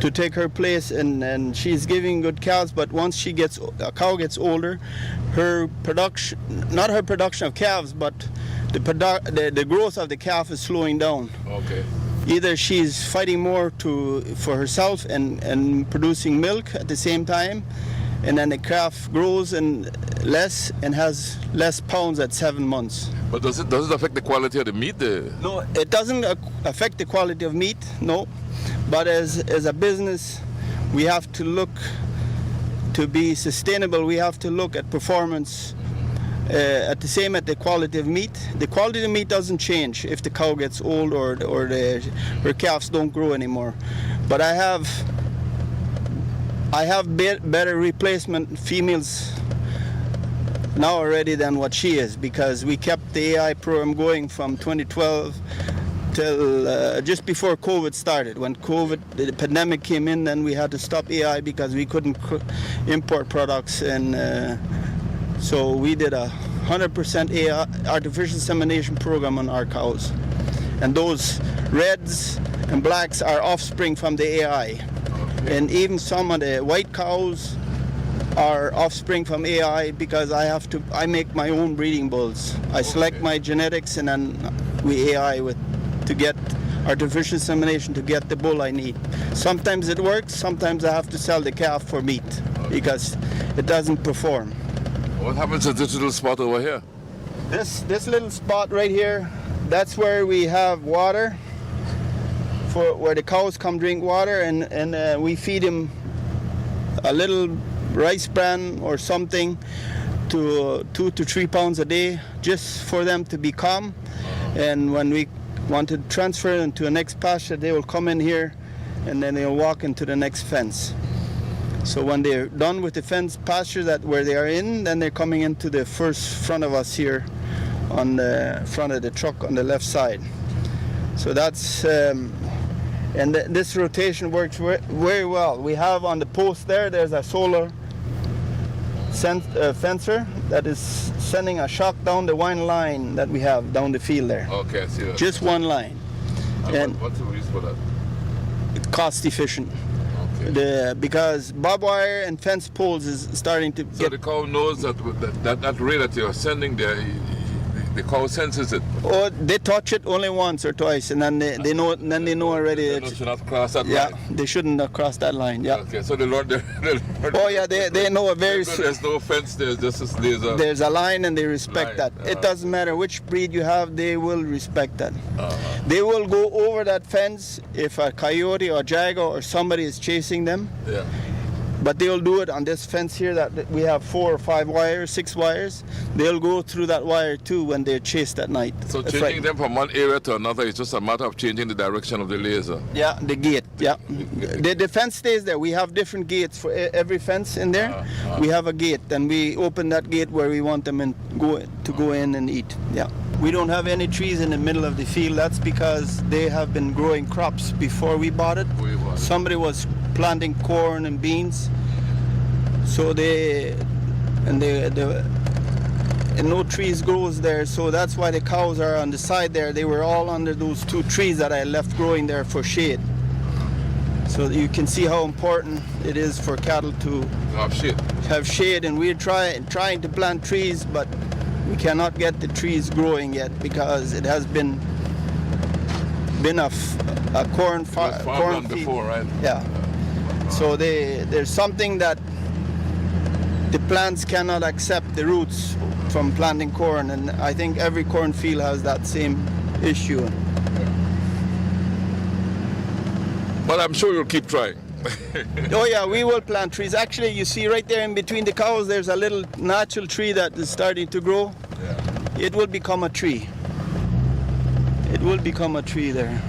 to take her place, and she's giving good calves. But once a cow gets older, her production, not her production of calves, but the growth of the calf is slowing down. Okay. Either she's fighting more for herself and producing milk at the same time, and then the calf grows and has less pounds at 7 months. But does it affect the quality of the meat? No, it doesn't affect the quality of meat. No, but as a business, we have to look to be sustainable. We have to look at performance. At the quality of meat. The quality of meat doesn't change if the cow gets old or her calves don't grow anymore. But I have better replacement females now already than what she is, because we kept the AI program going from 2012 till just before COVID started. When the pandemic came in, then we had to stop AI because we couldn't import products, and so we did a 100% AI, artificial insemination program on our cows. And those reds and blacks are offspring from the AI. And even some of the white cows are offspring from AI, because I make my own breeding bulls. I select my genetics, and then we AI to get artificial insemination to get the bull I need. Sometimes it works, sometimes I have to sell the calf for meat because it doesn't perform. What happens to this little spot over here? This little spot right here, that's where we have water, where the cows come drink water, and we feed them a little rice bran or something, to 2 to 3 pounds a day, just for them to be calm. And when we want to transfer them to the next pasture, they will come in here, and then they'll walk into the next fence. So when they're done with the fenced pasture that where they are in, then they're coming into the first front of us here on the front of the truck on the left side. So that's, this rotation works very well. We have on the post there's a solar fencer that is sending a shock down the one line that we have down the field there. Okay, I see that. Just one line. And what's the reason for that? cost efficient. Okay. Because barbed wire and fence poles is starting to So the cow knows that ray that you're sending there, the cow senses it. Or they touch it only once or twice, and then they know. Then they know already. They should not cross that yeah, line. they shouldn't have crossed that line. Yeah. Okay, so they learn. Oh yeah, they know a very. There's no fence. There's a line, and they respect line. that. It doesn't matter which breed you have; they will respect that. Uh-huh. They will go over that fence if a coyote or jaguar or somebody is chasing them. Yeah. But they'll do it on this fence here that we have 4 or 5 wires, 6 wires. They'll go through that wire too when they're chased at night. So changing them from one area to another is just a matter of changing the direction of the laser. Yeah, the gate. Yeah, the fence stays there. We have different gates for every fence in there. We have a gate, and we open that gate where we want them to go in and eat. Yeah. We don't have any trees in the middle of the field. That's because they have been growing crops before we bought it. Somebody was planting corn and beans, so and no trees grows there, so that's why the cows are on the side there. They were all under those 2 trees that I left growing there for shade. So you can see how important it is for cattle to have shade. And we're trying to plant trees, but we cannot get the trees growing yet because it has been a corn field before, right? Yeah. So there's something that the plants cannot accept the roots from planting corn, and I think every cornfield has that same issue. But I'm sure you'll keep trying. Oh yeah, we will plant trees. Actually, you see right there in between the cows, there's a little natural tree that is starting to grow. Yeah. It will become a tree. It will become a tree there.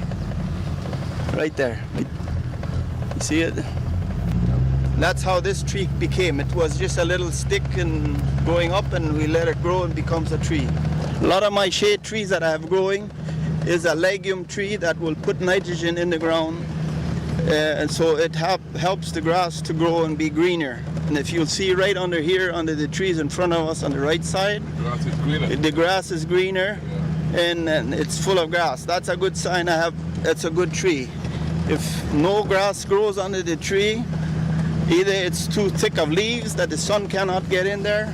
Right there. You see it? That's how this tree became. It was just a little stick and going up, and we let it grow and becomes a tree. A lot of my shade trees that I have growing is a legume tree that will put nitrogen in the ground. And so it helps the grass to grow and be greener. And if you'll see right under here, under the trees in front of us on the right side, the grass is greener, and it's full of grass. That's a good sign that's a good tree. If no grass grows under the tree, either it's too thick of leaves that the sun cannot get in there,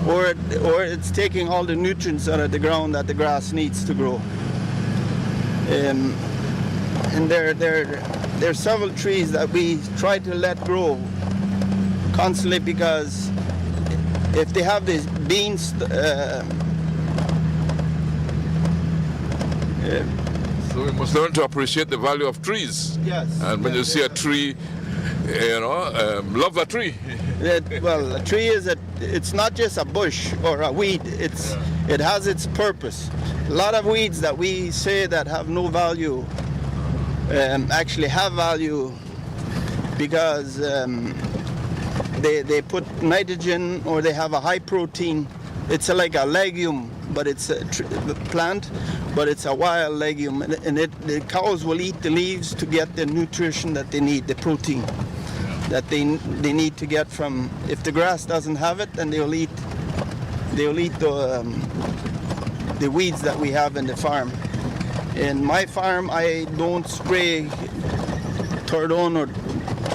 or it's taking all the nutrients out of the ground that the grass needs to grow. And there are several trees that we try to let grow constantly, because if they have these beans, so we must learn to appreciate the value of trees. Yes. And when you see a tree, love that tree. Well, a tree it's not just a bush or a weed. It has its purpose. A lot of weeds that we say that have no value actually have value, because they put nitrogen, or they have a high protein. It's like a legume, but it's a plant, but it's a wild legume, and the cows will eat the leaves to get the nutrition that they need, the protein that they need to get from. If the grass doesn't have it, then they'll eat the weeds that we have in the farm. In my farm, I don't spray Tordone or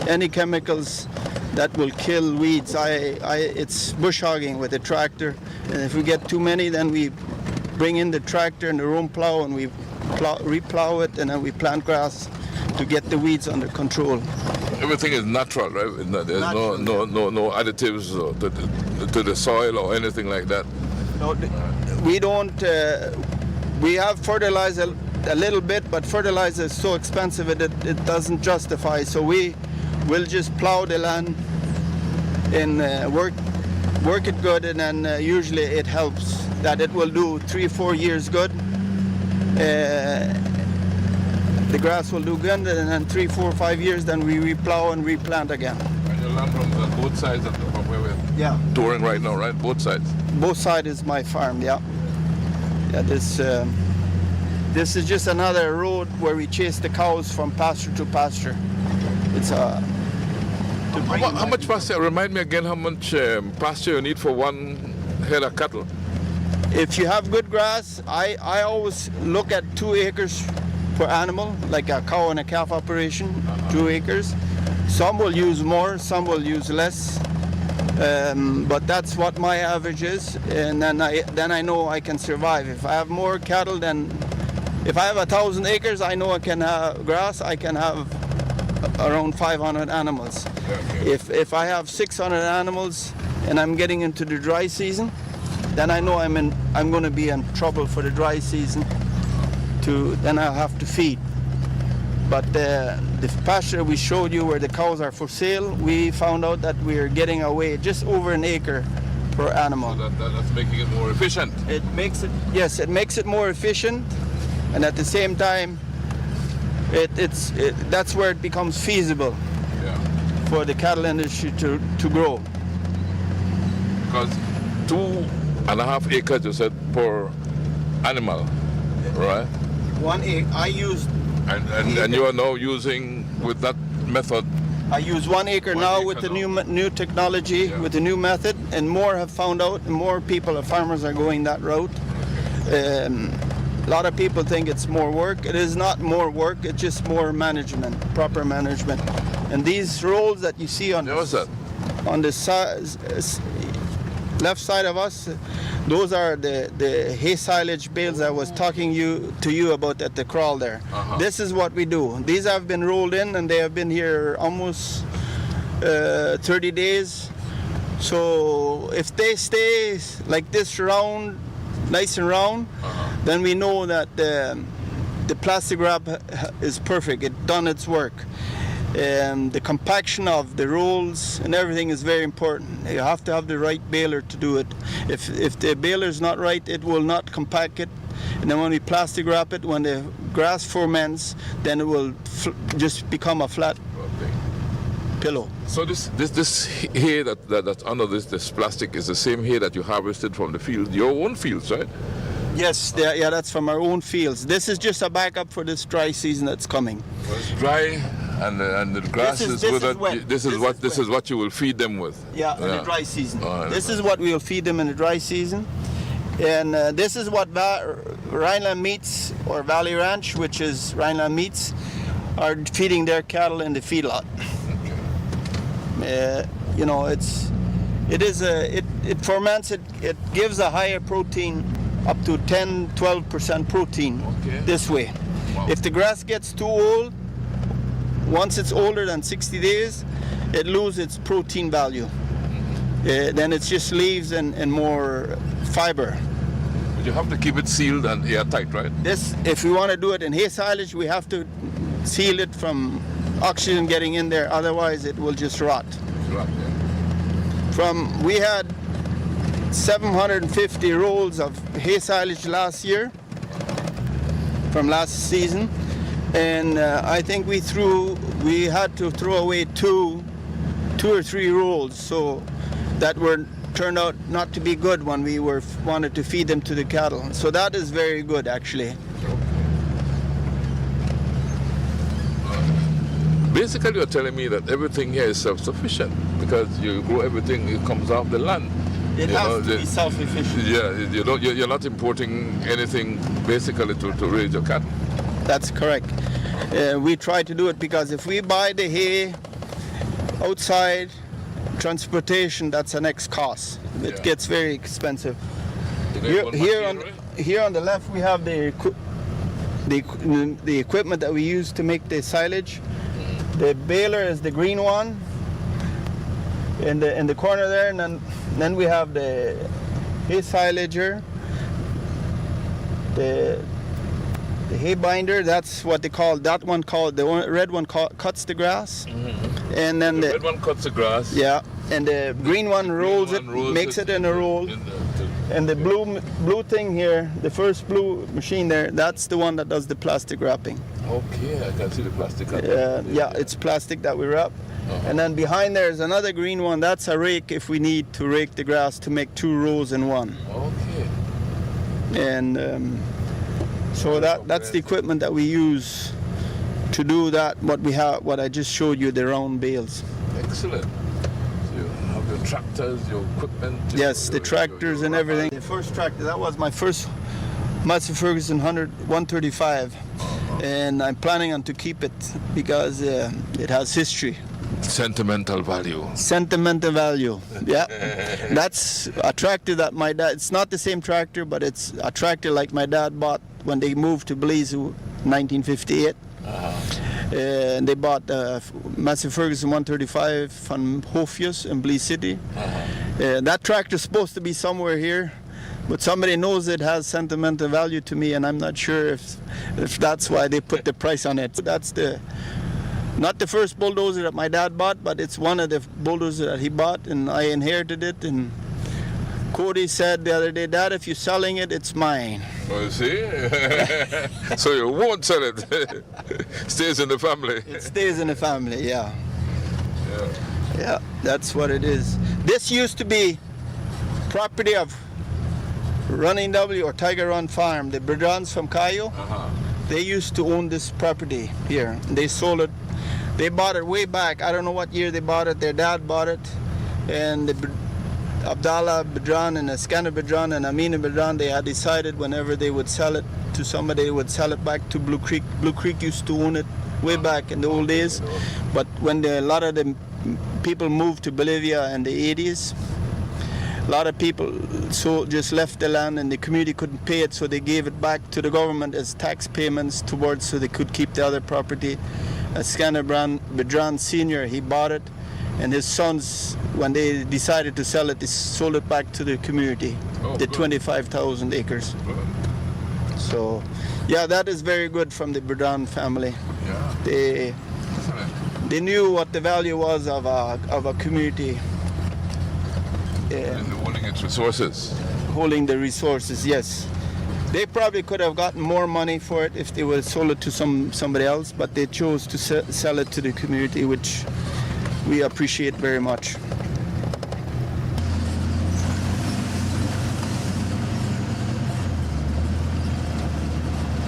any chemicals that will kill weeds. It's bush hogging with a tractor, and if we get too many, then we bring in the tractor and the roam plow, and we replow it, and then we plant grass to get the weeds under control. Everything is natural, right? There's no additives to the soil or anything like that. No, we don't. We have fertilizer a little bit, but fertilizer is so expensive it doesn't justify. So we will just plow the land and work it good, and then usually it helps that it will do 3-4 years good. The grass will do good, and then 3, 4, 5 years, then we replow and replant again. And you'll land from both sides of from where we're touring right now, right? Both sides. Both sides is my farm, yeah. Yeah, this is just another road where we chase the cows from pasture to pasture. It's How much pasture? Remind me again how much pasture you need for one head of cattle. If you have good grass, I always look at 2 acres per animal, like a cow and a calf operation, 2 acres. Some will use more, some will use less, but that's what my average is, and then I know I can survive. If I have more cattle, then if I have 1,000 acres, I know I can have grass, I can have around 500 animals. If I have 600 animals and I'm getting into the dry season, then I know I'm going to be in trouble for the dry season. Then I'll have to feed. But the pasture we showed you where the cows are for sale, we found out that we're getting away just over an acre per animal. So that's making it more efficient. It makes it more efficient, and at the same time, that's where it becomes feasible for the cattle industry to grow. Because 2.5 acres, you said, per animal, right? 1 acre. I used. And you are now using with that method. I use 1 acre now with the new technology, with the new method, and more have found out. More farmers are going that route. A lot of people think it's more work. It is not more work. It's just more management, proper management. And these rolls that you see on the left side of us, those are the hay silage bales I was talking to you about at the crawl there. This is what we do. These have been rolled in, and they have been here almost 30 days. So if they stay like this round, nice and round, then we know that the plastic wrap is perfect. It done its work. And the compaction of the rolls and everything is very important. You have to have the right baler to do it. If the baler is not right, it will not compact it. And then when we plastic wrap it, when the grass ferments, then it will just become a flat pillow. So this hay that's under this plastic is the same hay that you harvested from the field, your own fields, right? Yes, that's from our own fields. This is just a backup for this dry season that's coming. Well, it's dry. And the grass is with it. This is what you will feed them with. Yeah, in the dry season. This is what we will feed them in the dry season. And this is what Rhineland Meats or Valley Ranch, which is Rhineland Meats, are feeding their cattle in the feedlot. Okay. It ferments. It gives a higher protein, up to 10-12% protein this way. Wow. If the grass gets too old, once it's older than 60 days, it loses its protein value. Then it's just leaves and more fiber. But you have to keep it sealed and airtight, right? If we want to do it in hay silage, we have to seal it from oxygen getting in there. Otherwise, it will just rot. We had 750 rolls of hay silage last year, from last season. And I think we had to throw away two or three rolls, so that turned out not to be good when we wanted to feed them to the cattle. So that is very good, actually. Basically, you're telling me that everything here is self-sufficient because you grow everything, it comes off the land. It has to be self-efficient. Yeah, you're not importing anything basically to raise your cattle. That's correct. We try to do it because if we buy the hay outside, transportation, that's an next cost. It gets very expensive. Here on the left, we have the equipment that we use to make the silage. The baler is the green one in the corner there, and then we have the hay silager, the hay binder. That's what they call that one. The red one cuts the grass, and then the red one cuts the grass. Yeah, and the green one rolls it, makes it in a roll, And the blue thing here, the first blue machine there, that's the one that does the plastic wrapping. Okay, I can see the plastic. Yeah, it's plastic that we wrap. And then behind there is another green one. That's a rake if we need to rake the grass to make 2 rows in one. Okay. And so that's the equipment that we use to do that. What I just showed you, the round bales. Excellent. So you have your tractors, your equipment. Yes, the tractors and everything. The first tractor, that was my first Massey Ferguson 135. And I'm planning on to keep it because it has history. Sentimental value. Sentimental value, yeah. That's a tractor that my dad, it's not the same tractor, but it's a tractor like my dad bought when they moved to Belize in 1958. And they bought Massey Ferguson 135 from Hofius in Belize City. That tractor is supposed to be somewhere here, but somebody knows it has sentimental value to me, and I'm not sure if that's why they put the price on it. That's not the first bulldozer that my dad bought, but it's one of the bulldozers that he bought, and I inherited it. And Cody said the other day, Dad, if you're selling it, it's mine. Oh, you see? So you won't sell it. Stays in the family. It stays in the family, yeah. Yeah, that's what it is. This used to be property of Running W or Tiger Run Farm, the Bredons from Cayo. They used to own this property here. They sold it. They bought it way back. I don't know what year they bought it. Their dad bought it. And Abdallah Bedran and Iskandar Bedran and Amina Bedran, they had decided whenever they would sell it to somebody, they would sell it back to Blue Creek. Blue Creek used to own it way back in the old days. But when a lot of the people moved to Bolivia in the 80s, a lot of people just left the land and the community couldn't pay it, so they gave it back to the government as tax payments towards so they could keep the other property. Iskandar Bedran Sr., he bought it, and his sons, when they decided to sell it, they sold it back to the community, the 25,000 acres. So, yeah, that is very good from the Bedran family. Yeah. They knew what the value was of a community. And holding its resources. Holding the resources, yes. They probably could have gotten more money for it if they would have sold it to somebody else, but they chose to sell it to the community, which we appreciate very much.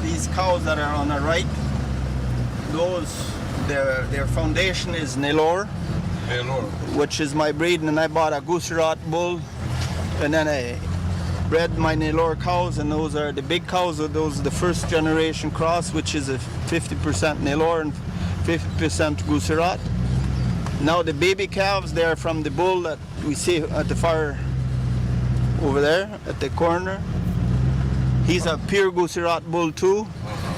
These cows that are on the right, their foundation is Nelore, which is my breed, and I bought a Gujarat bull, and then I bred my Nelore cows, and those are the big cows. Those are the first generation cross, which is a 50% Nelore and 50% Gujarat. Now the baby calves, they are from the bull that we see at the far over there at the corner. He's a pure Gujarat bull too,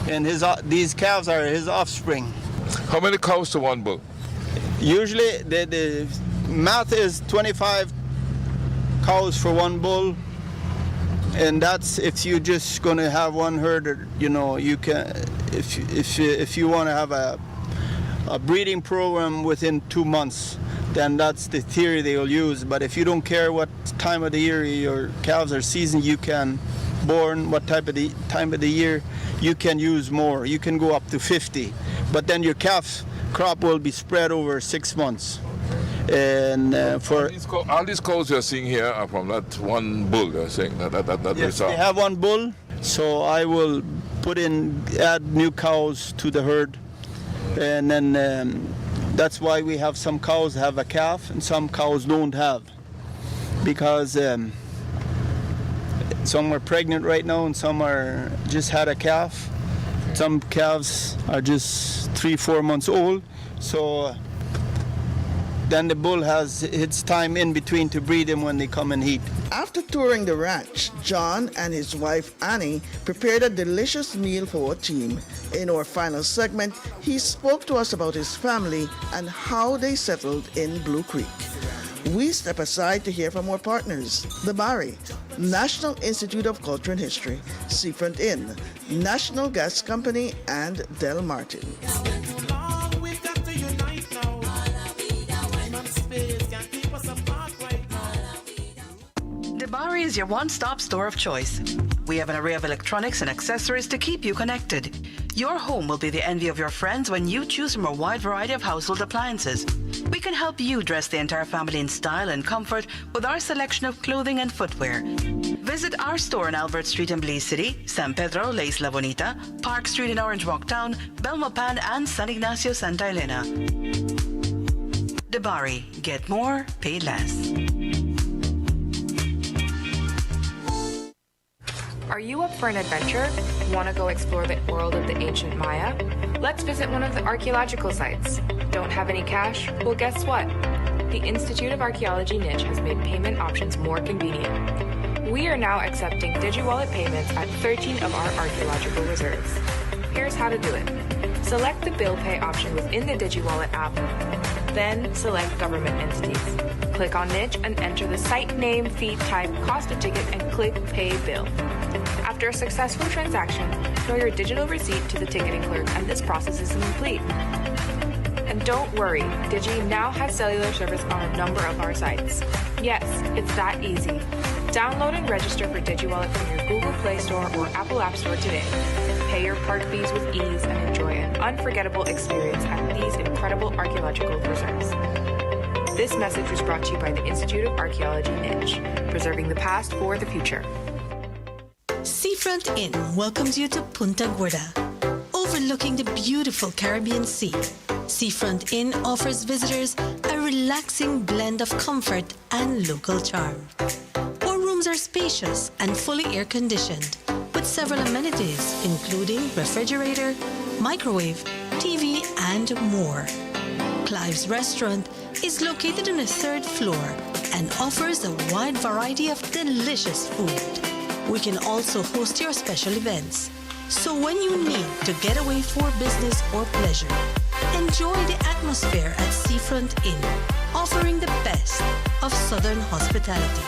and these calves are his offspring. How many cows to one bull? Usually the math is 25 cows for one bull, and that's if you're just going to have one herd. You know, you can if you want to have a breeding program within 2 months, then that's the theory they will use. But if you don't care what time of the year your calves are seasoned, you can born what time of the year, you can use more. You can go up to 50, but then your calf crop will be spread over 6 months. And for all these cows you're seeing here are from that one bull. You're saying that yes, they have one bull. So I will add new cows to the herd, and then that's why we have some cows have a calf and some cows don't have, because some are pregnant right now and some are just had a calf. Some calves are just 3-4 months old, so then the bull has its time in between to breed them when they come and eat. After touring the ranch, John and his wife Annie prepared a delicious meal for our team. In our final segment, he spoke to us about his family and how they settled in Blue Creek. We step aside to hear from our partners, the Bari, National Institute of Culture and History, Seafront Inn, National Gas Company, and Del Martin. The Bari is your one-stop store of choice. We have an array of electronics and accessories to keep you connected. Your home will be the envy of your friends when you choose from a wide variety of household appliances. We can help you dress the entire family in style and comfort with our selection of clothing and footwear. Visit our store on Albert Street in Belize City, San Pedro, La Isla Bonita, Park Street in Orange Walk Town, Belmopan, and San Ignacio, Santa Elena. Debari, get more, pay less. Are you up for an adventure? Want to go explore the world of the ancient Maya? Let's visit one of the archaeological sites. Don't have any cash? Well, guess what? The Institute of Archaeology niche has made payment options more convenient. We are now accepting DigiWallet payments at 13 of our archaeological reserves. Here's how to do it. Select the bill pay option within the DigiWallet app, then select government entities. Click on niche and enter the site name, fee type, cost of ticket, and click Pay Bill. After a successful transaction, show your digital receipt to the ticketing clerk and this process is complete. And don't worry, Digi now has cellular service on a number of our sites. Yes, it's that easy. Download and register for DigiWallet from your Google Play Store or Apple App Store today. Pay your park fees with ease and enjoy an unforgettable experience at these incredible archaeological reserves. This message was brought to you by the Institute of Archaeology niche, preserving the past for the future. Seafront Inn welcomes you to Punta Gorda, overlooking the beautiful Caribbean Sea. Seafront Inn offers visitors a relaxing blend of comfort and local charm. Our rooms are spacious and fully air-conditioned, with several amenities including refrigerator, microwave, TV, and more. Clive's Restaurant is located on the 3rd floor and offers a wide variety of delicious food. We can also host your special events. So when you need to get away for business or pleasure, enjoy the atmosphere at Seafront Inn, offering the best of Southern hospitality.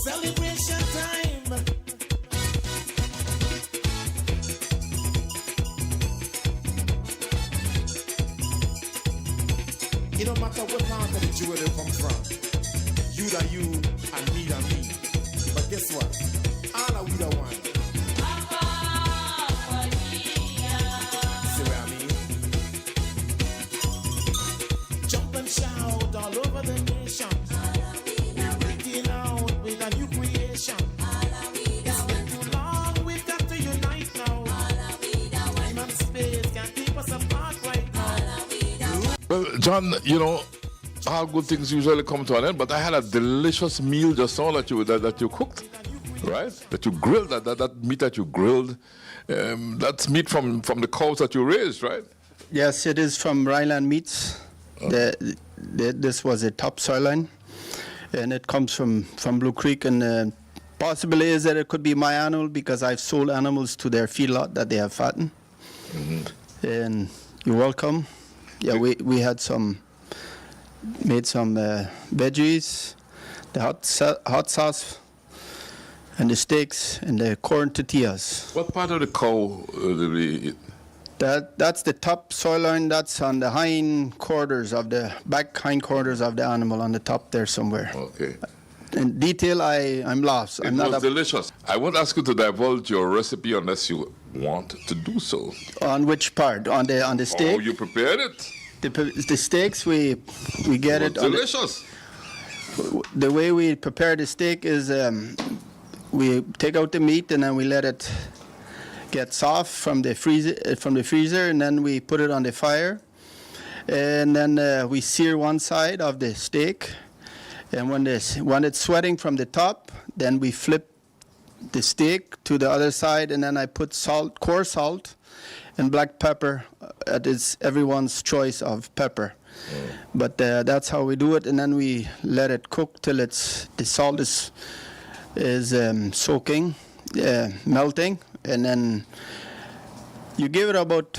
Celebration time. It don't matter what part of the jewel they come from. You da you and me da me. But guess what? All are we the one. See what I mean? Jump and shout all over the nation. We're breaking out with a new creation. It's been too long, we've got to unite now. Time and space can't keep us apart right now. Well, John, you know, all good things usually come to an end, but I had a delicious meal just now that you cooked, right? That you grilled, that meat that you grilled. That's meat from the cows that you raised, right? Yes, it is from Rhineland Meats. This was a top sirloin, and it comes from Blue Creek. And possibly is that it could be my animal because I've sold animals to their feedlot that they have fattened. And you're welcome. Yeah, we had made some veggies, the hot sauce, and the steaks, and the corn tortillas. What part of the cow did we eat? That's the top sirloin. That's on the back hind quarters of the animal on the top there somewhere. Okay. In detail, I'm lost. It was delicious. I won't ask you to divulge your recipe unless you want to do so. On which part? On the steak? Oh, you prepared it. The steaks, we get it. Delicious. The way we prepare the steak is we take out the meat and then we let it get soft from the freezer, and then we put it on the fire, and then we sear one side of the steak, and when it's sweating from the top, then we flip the steak to the other side, and then I put salt, coarse salt, and black pepper. That is everyone's choice of pepper. But that's how we do it, and then we let it cook till the salt is soaking, melting, and then you give it about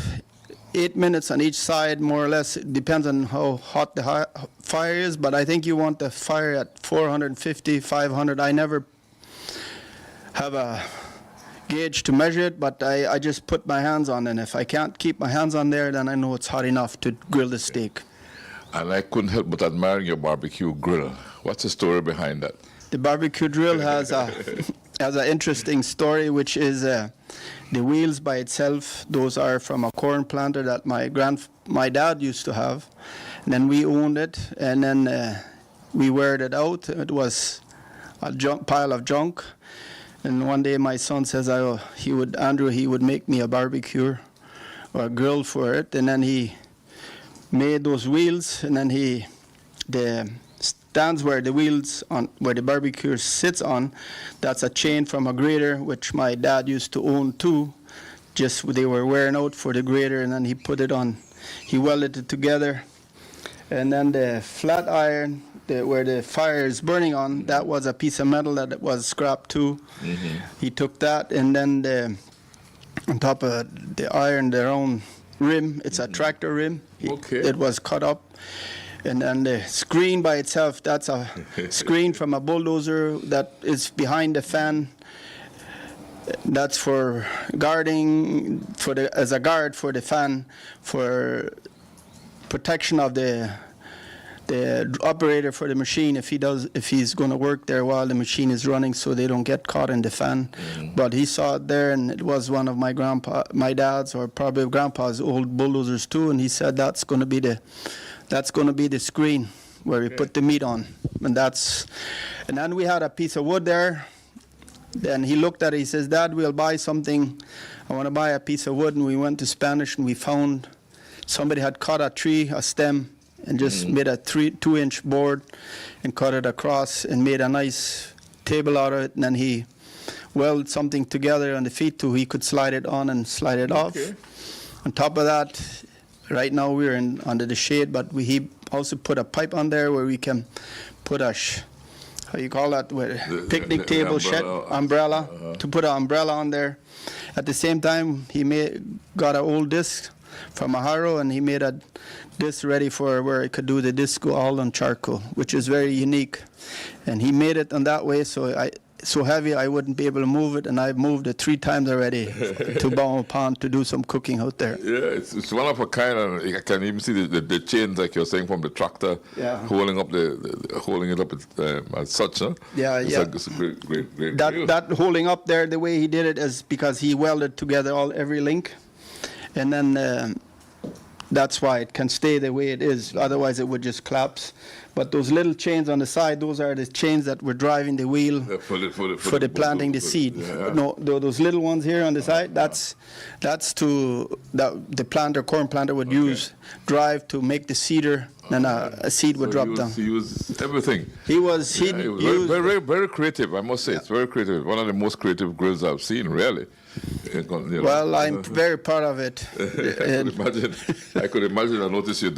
8 minutes on each side, more or less. It depends on how hot the fire is, but I think you want the fire at 450, 500. I never have gauge to measure it, but I just put my hands on it. And if I can't keep my hands on there, then I know it's hot enough to grill the steak. And I couldn't help but admire your barbecue grill. What's the story behind that? The barbecue grill has has an interesting story, which is the wheels by itself. Those are from a corn planter that my dad used to have, and then we owned it, and then we weared it out. It was a pile of junk, and one day my son says, he would make me a barbecue or a grill for it, and then he made those wheels, and then the stands where the wheels on where the barbecue sits on, that's a chain from a grater which my dad used to own too. Just they were wearing out for the grater, and then he put it on. He welded it together, and then the flat iron where the fire is burning on, that was a piece of metal that was scrapped too. Mm-hmm. He took that, and then on top of the iron, their own rim. It's a tractor rim. Okay. It was cut up. And then the screen by itself, that's a screen from a bulldozer that is behind the fan. That's for guarding, as a guard for the fan, for protection of the operator for the machine if he's going to work there while the machine is running, so they don't get caught in the fan. Mm-hmm. But he saw it there, and it was one of my dad's or probably grandpa's old bulldozers too, and he said that's going to be the screen where we put the meat on. And then we had a piece of wood there. Then he looked at it, he says, Dad, we'll buy something. I want to buy a piece of wood. And we went to Spanish, and we found somebody had cut a tree, a stem, and just made a 2-inch board and cut it across and made a nice table out of it. And then he welded something together on the feet too. He could slide it on and slide it off. On top of that, right now we're under the shade, but he also put a pipe on there where we can put a how you call that? Picnic table, umbrella, to put an umbrella on there. At the same time, he got an old disc from a harrow, and he made a disc ready for where it could do the disco all on charcoal, which is very unique. And he made it on that way, so heavy I wouldn't be able to move it, and I've moved it 3 times already to Bowen Pond to do some cooking out there. Yeah, it's one of a kind, and I can even see the chains, like you're saying, from the tractor, holding it up as such. Huh? Yeah, it's a great that holding up there, the way he did it is because he welded together every link, and then that's why it can stay the way it is. Otherwise, it would just collapse. But those little chains on the side, those are the chains that were driving the wheel for the planting the seed. No, those little ones here on the side, that's the corn planter would use, drive to make the seeder, and a seed would drop down. He used everything. He used very, very creative, I must say. Yeah. It's very creative. One of the most creative grills I've seen, really. Well, I'm very proud of it. I could imagine. I noticed you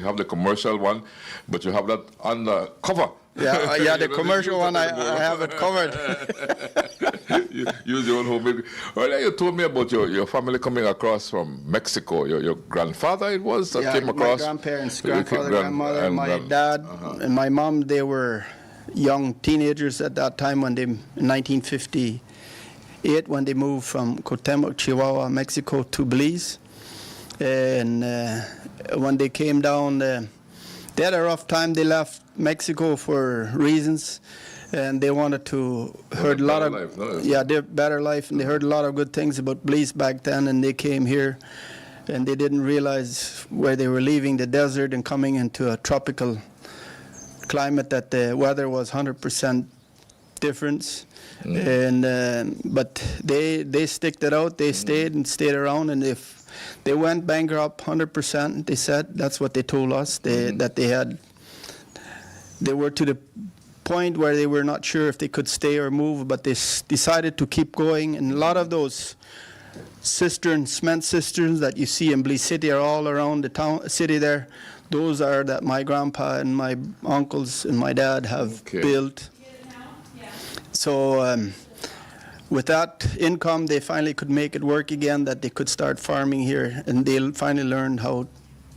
have the commercial one, but you have that on the cover. Yeah, the commercial one, I have it covered. Use your own homemade. Earlier you told me about your family coming across from Mexico. Your grandfather, it was, that came across? My grandparents, grandfather, grandmother, my dad, and my mom, they were young teenagers at that time in 1958, when they moved from Cuauhtemoc, Chihuahua, Mexico to Belize. And when they came down, they had a rough time. They left Mexico for reasons, and they wanted to heard a lot of their better life, and they heard a lot of good things about Belize back then, and they came here, and they didn't realize where they were leaving the desert and coming into a tropical climate, that the weather was 100% difference. And but they sticked it out. They stayed around, and if they went bankrupt 100%, they said that's what they told us. That they were to the point where they were not sure if they could stay or move, but they decided to keep going. And a lot of those cement cisterns that you see in Belize City are all around the city there. Those are that my grandpa and my uncles and my dad have built. So with that income, they finally could make it work again, that they could start farming here, and they finally learned how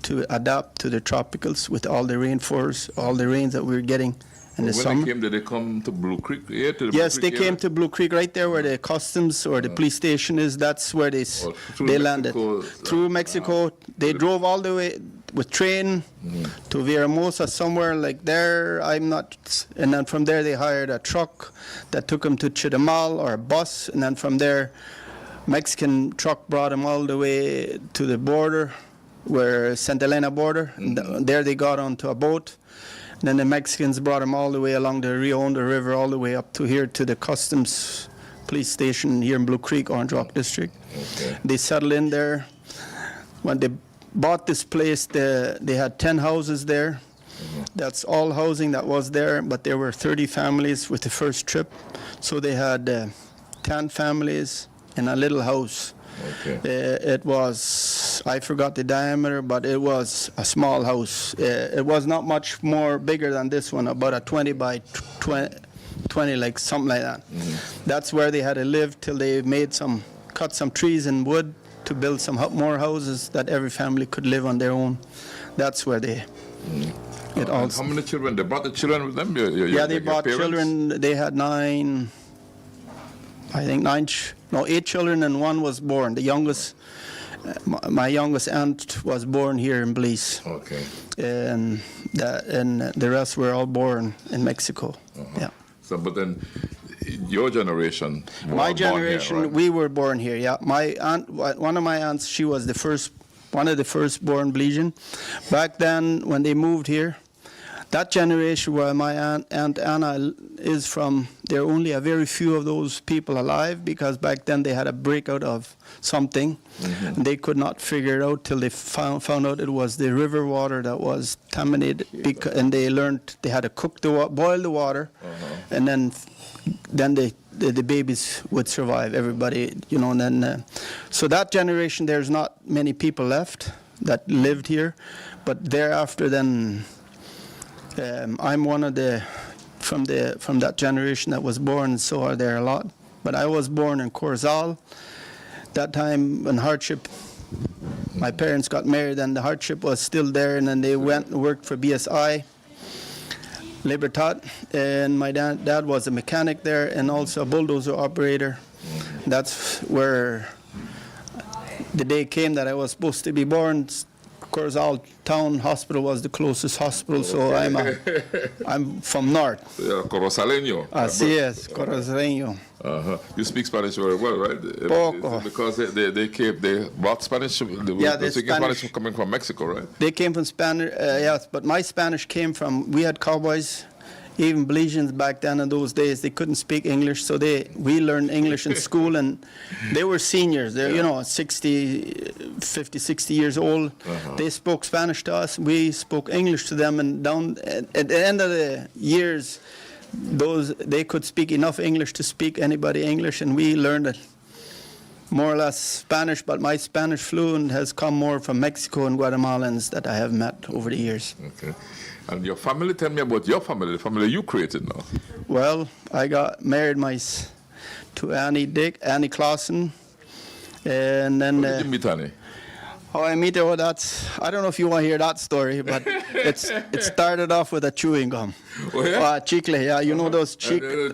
to adapt to the tropicals with all the rainforests, all the rains that we were getting, in the When summer. they came, did they come to Blue Creek? Yeah, to the Yes, Blue they Creek came area? to Blue Creek right there where the customs or the police station is. That's where they through landed. Mexico, Through Mexico. They drove all the way with train to Villahermosa, somewhere like there. And then from there they hired a truck that took them to Chetumal, or a bus, and then from there Mexican truck brought them all the way to the border, where Santa Elena border. And there they got onto a boat. And then the Mexicans brought them all the way along the Rio Hondo River, all the way up to here to the customs police station here in Blue Creek, Orange Walk District. Okay. They settled in there. When they bought this place, they had 10 houses there. That's all housing that was there, but there were 30 families with the first trip. So they had 10 families in a little house. Okay. It was, I forgot the diameter, but it was a small house. It was not much more bigger than this one, about a 20 by 20, like something like that. That's where they had to live till they cut some trees and wood to build some more houses that every family could live on their own. That's where they. It all. And how many children? They brought the children with them? Yeah, they your brought parents? children. They had 9. I think 8 children, and one was born. The youngest, my youngest aunt was born here in Belize. Okay. And the rest were all born in Mexico. Yeah. So, but then your generation. were My all born here, generation, right? we were born here. Yeah. My aunt, one of my aunts, she was one of the first born Belizean. Back then, when they moved here, that generation where my aunt Anna is from, there are only a very few of those people alive, because back then they had a breakout of something. And they could not figure it out till they found out it was the river water that was contaminated. And they learned they had to boil the water, and then the babies would survive. Everybody, and then so that generation, there's not many people left that lived here, but thereafter then. I'm one of from that generation that was born, so are there a lot. But I was born in Corzal. That time when hardship, my parents got married and the hardship was still there, and then they went and worked for BSI, Libertad, and my dad was a mechanic there and also a bulldozer operator. That's where the day came that I was supposed to be born. Corzal Town Hospital was the closest hospital, so I'm from north. Yeah, Corozaleño. Así es, Corozaleño. You speak Spanish very well, right? Poco. Because they brought Spanish. They speaking Spanish coming from Mexico, right? They came from Spanish, yes, but my Spanish came from, we had cowboys, even Belizeans back then in those days, they couldn't speak English, so we learned English in school, and they were seniors. They're, 50, 60 years old. They spoke Spanish to us, we spoke English to them, and at the end of the years, they could speak enough English to speak anybody English, and we learned it more or less Spanish, but my Spanish fluent has come more from Mexico and Guatemalans that I have met over the years. Okay. And your family, tell me about your family, the family you created now. Well, I got married to Annie Clausen, and then... How did you meet Annie? How I meet her, I don't know if you want to hear that story, but it started off with a chewing gum. Oh, yeah? Chicle, yeah. You know those the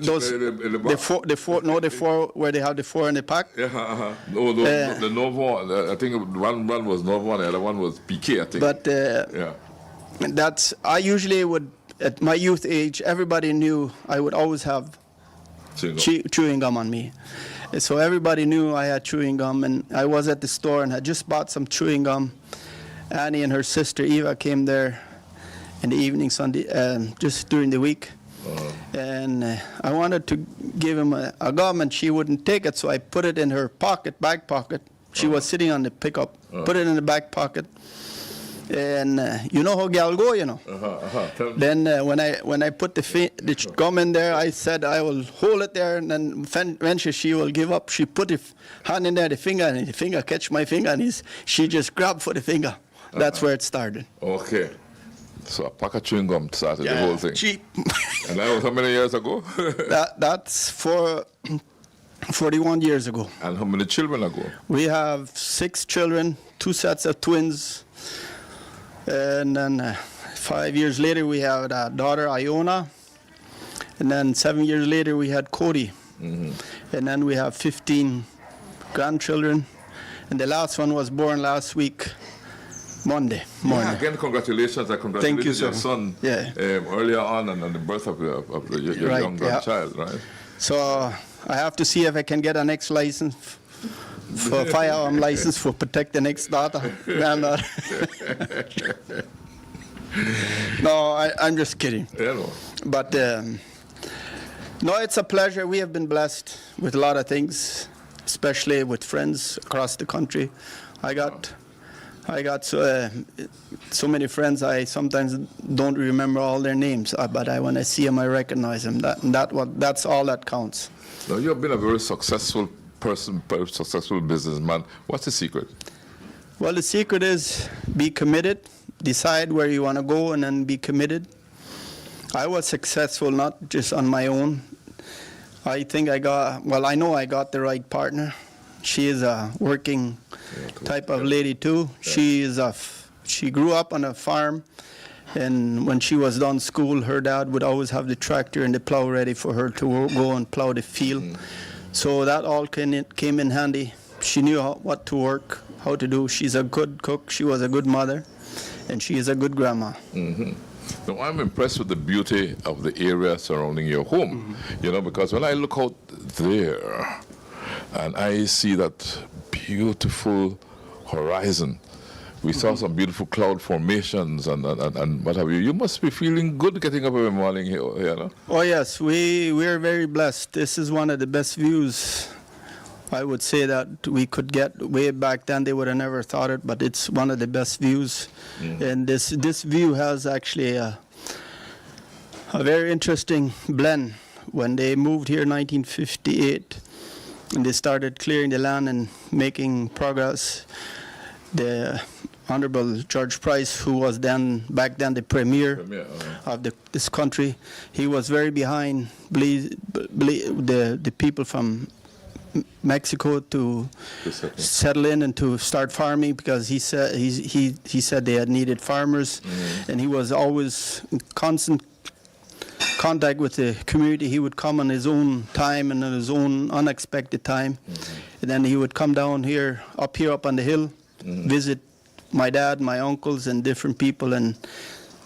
four where they have the 4 in the pack? Yeah, No, the Novo, I think one was Novo and the other one was Piquet, I think. But I usually would, at my youth age, everybody knew I would always have chewing gum on me. So everybody knew I had chewing gum, and I was at the store and had just bought some chewing gum. Annie and her sister Eva came there in the evening, Sunday, just during the week. And I wanted to give him a gum, and she wouldn't take it, so I put it in her back pocket. She was sitting on the pickup, put it in the back pocket. And you know how gal go, Then when I put the gum in there, I said I will hold it there, and then eventually she will give up. She put the hand in there, the finger, and the finger catch my finger, and she just grabbed for the finger. That's where it started. Okay. So a pack of chewing gum started the whole thing. Cheap. And that was how many years ago? That's 41 years ago. And how many children ago? We have 6 children, 2 sets of twins. And then 5 years later, we have a daughter, Iona, And then 7 years later, we had Cody. And then we have 15 grandchildren. And the last one was born last week, Monday morning. Yeah, again, congratulations. I congratulate Thank you, your sir. son earlier on and on the birth of your Right, young grandchild, right? So I have to see if I can get a next license, for firearm license for protect the next daughter. Granddaughter. No, I'm just kidding. Yeah, no. But no, it's a pleasure. We have been blessed with a lot of things, especially with friends across the country. I got so many friends. I sometimes don't remember all their names, but when I see them, I recognize them. That's all that counts. Now, you have been a very successful person, very successful businessman. What's the secret? Well, the secret is be committed, decide where you want to go, and then be committed. I was successful not just on my own. I know I got the right partner. She is a working type of lady too. Yeah. She grew up on a farm, and when she was done school, her dad would always have the tractor and the plow ready for her to go and plow the field. So that all came in handy. She knew what to work, how to do. She's a good cook. She was a good mother, and she is a good grandma. Now, I'm impressed with the beauty of the area surrounding your home, because when I look out there and I see that beautiful horizon, we saw some beautiful cloud formations and what have you. You must be feeling good getting up every morning here, no? Oh, yes. We're very blessed. This is one of the best views, I would say, that we could get. Way back then, they would have never thought it, but it's one of the best views. And this view has actually a very interesting blend. When they moved here in 1958, and they started clearing the land and making progress, the Honorable George Price, who was back then the premier of this country, he was very behind the people from Mexico to settle in and to start farming, because he said they had needed farmers, and he was always in constant contact with the community. He would come on his own time and on his own unexpected time, and then he would come down here up on the hill, visit my dad, my uncles, and different people. And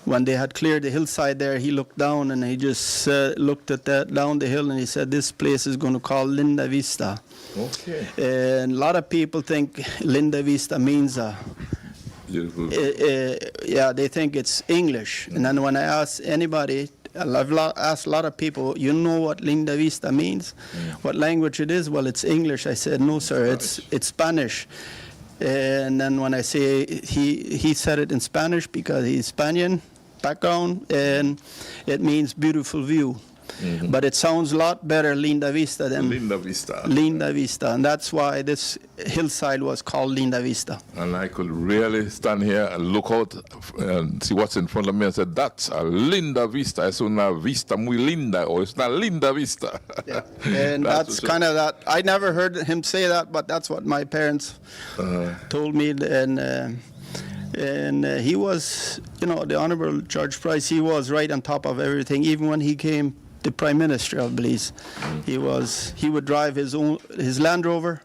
when they had cleared the hillside there, he looked down and he just looked at that down the hill, and he said, "This place is going to call Linda Vista." Okay. And a lot of people think Linda Vista means they think it's English. And then when I ask anybody, I've asked a lot of people, you know what Linda Vista means? What language it is? Well, it's English. I said, no, sir, it's Spanish. And then when I say, he said it in Spanish because he's Spanian background, and it means beautiful view. But it sounds a lot better, Linda Vista, than Linda Vista. Linda Vista, and that's why this hillside was called Linda Vista. And I could really stand here and look out and see what's in front of me and say, that's a Linda Vista. Es una vista muy linda, or it's not Linda Vista. Yeah. And that's kind of that. I never heard him say that, but that's what my parents told me. And he was, the Honorable George Price, he was right on top of everything. Even when he came the Prime Minister of Belize, he would drive his Land Rover.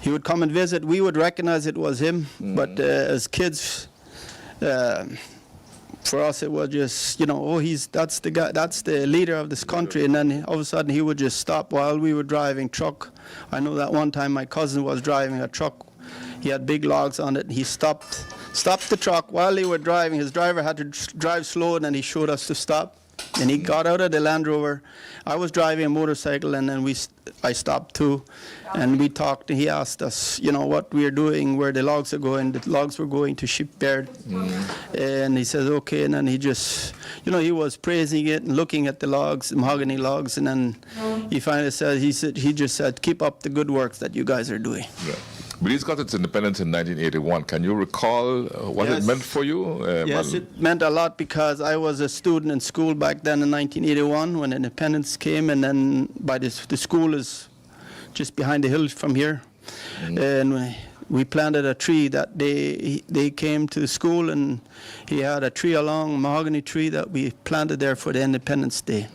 He would come and visit. We would recognize it was him, but as kids, for us it was just, that's the guy, that's the leader of this country. And then all of a sudden he would just stop while we were driving truck. I know that one time my cousin was driving a truck. He had big logs on it. He stopped the truck while they were driving. His driver had to drive slow, and then he showed us to stop. And he got out of the Land Rover. I was driving a motorcycle, and then I stopped too. And we talked, and he asked us, what we are doing, where the logs are going. The logs were going to shipyard. And he says, okay. And then he just, he was praising it and looking at the logs, the mahogany logs. And then he finally said, he just said, keep up the good work that you guys are doing. Yeah. Belize got its independence in 1981. Can you recall what it meant for you? Yes, it meant a lot because I was a student in school back then in 1981 when independence came, and then the school is just behind the hill from here. And we planted a tree that they came to school, and he had a tree along, a mahogany tree that we planted there for the Independence Day,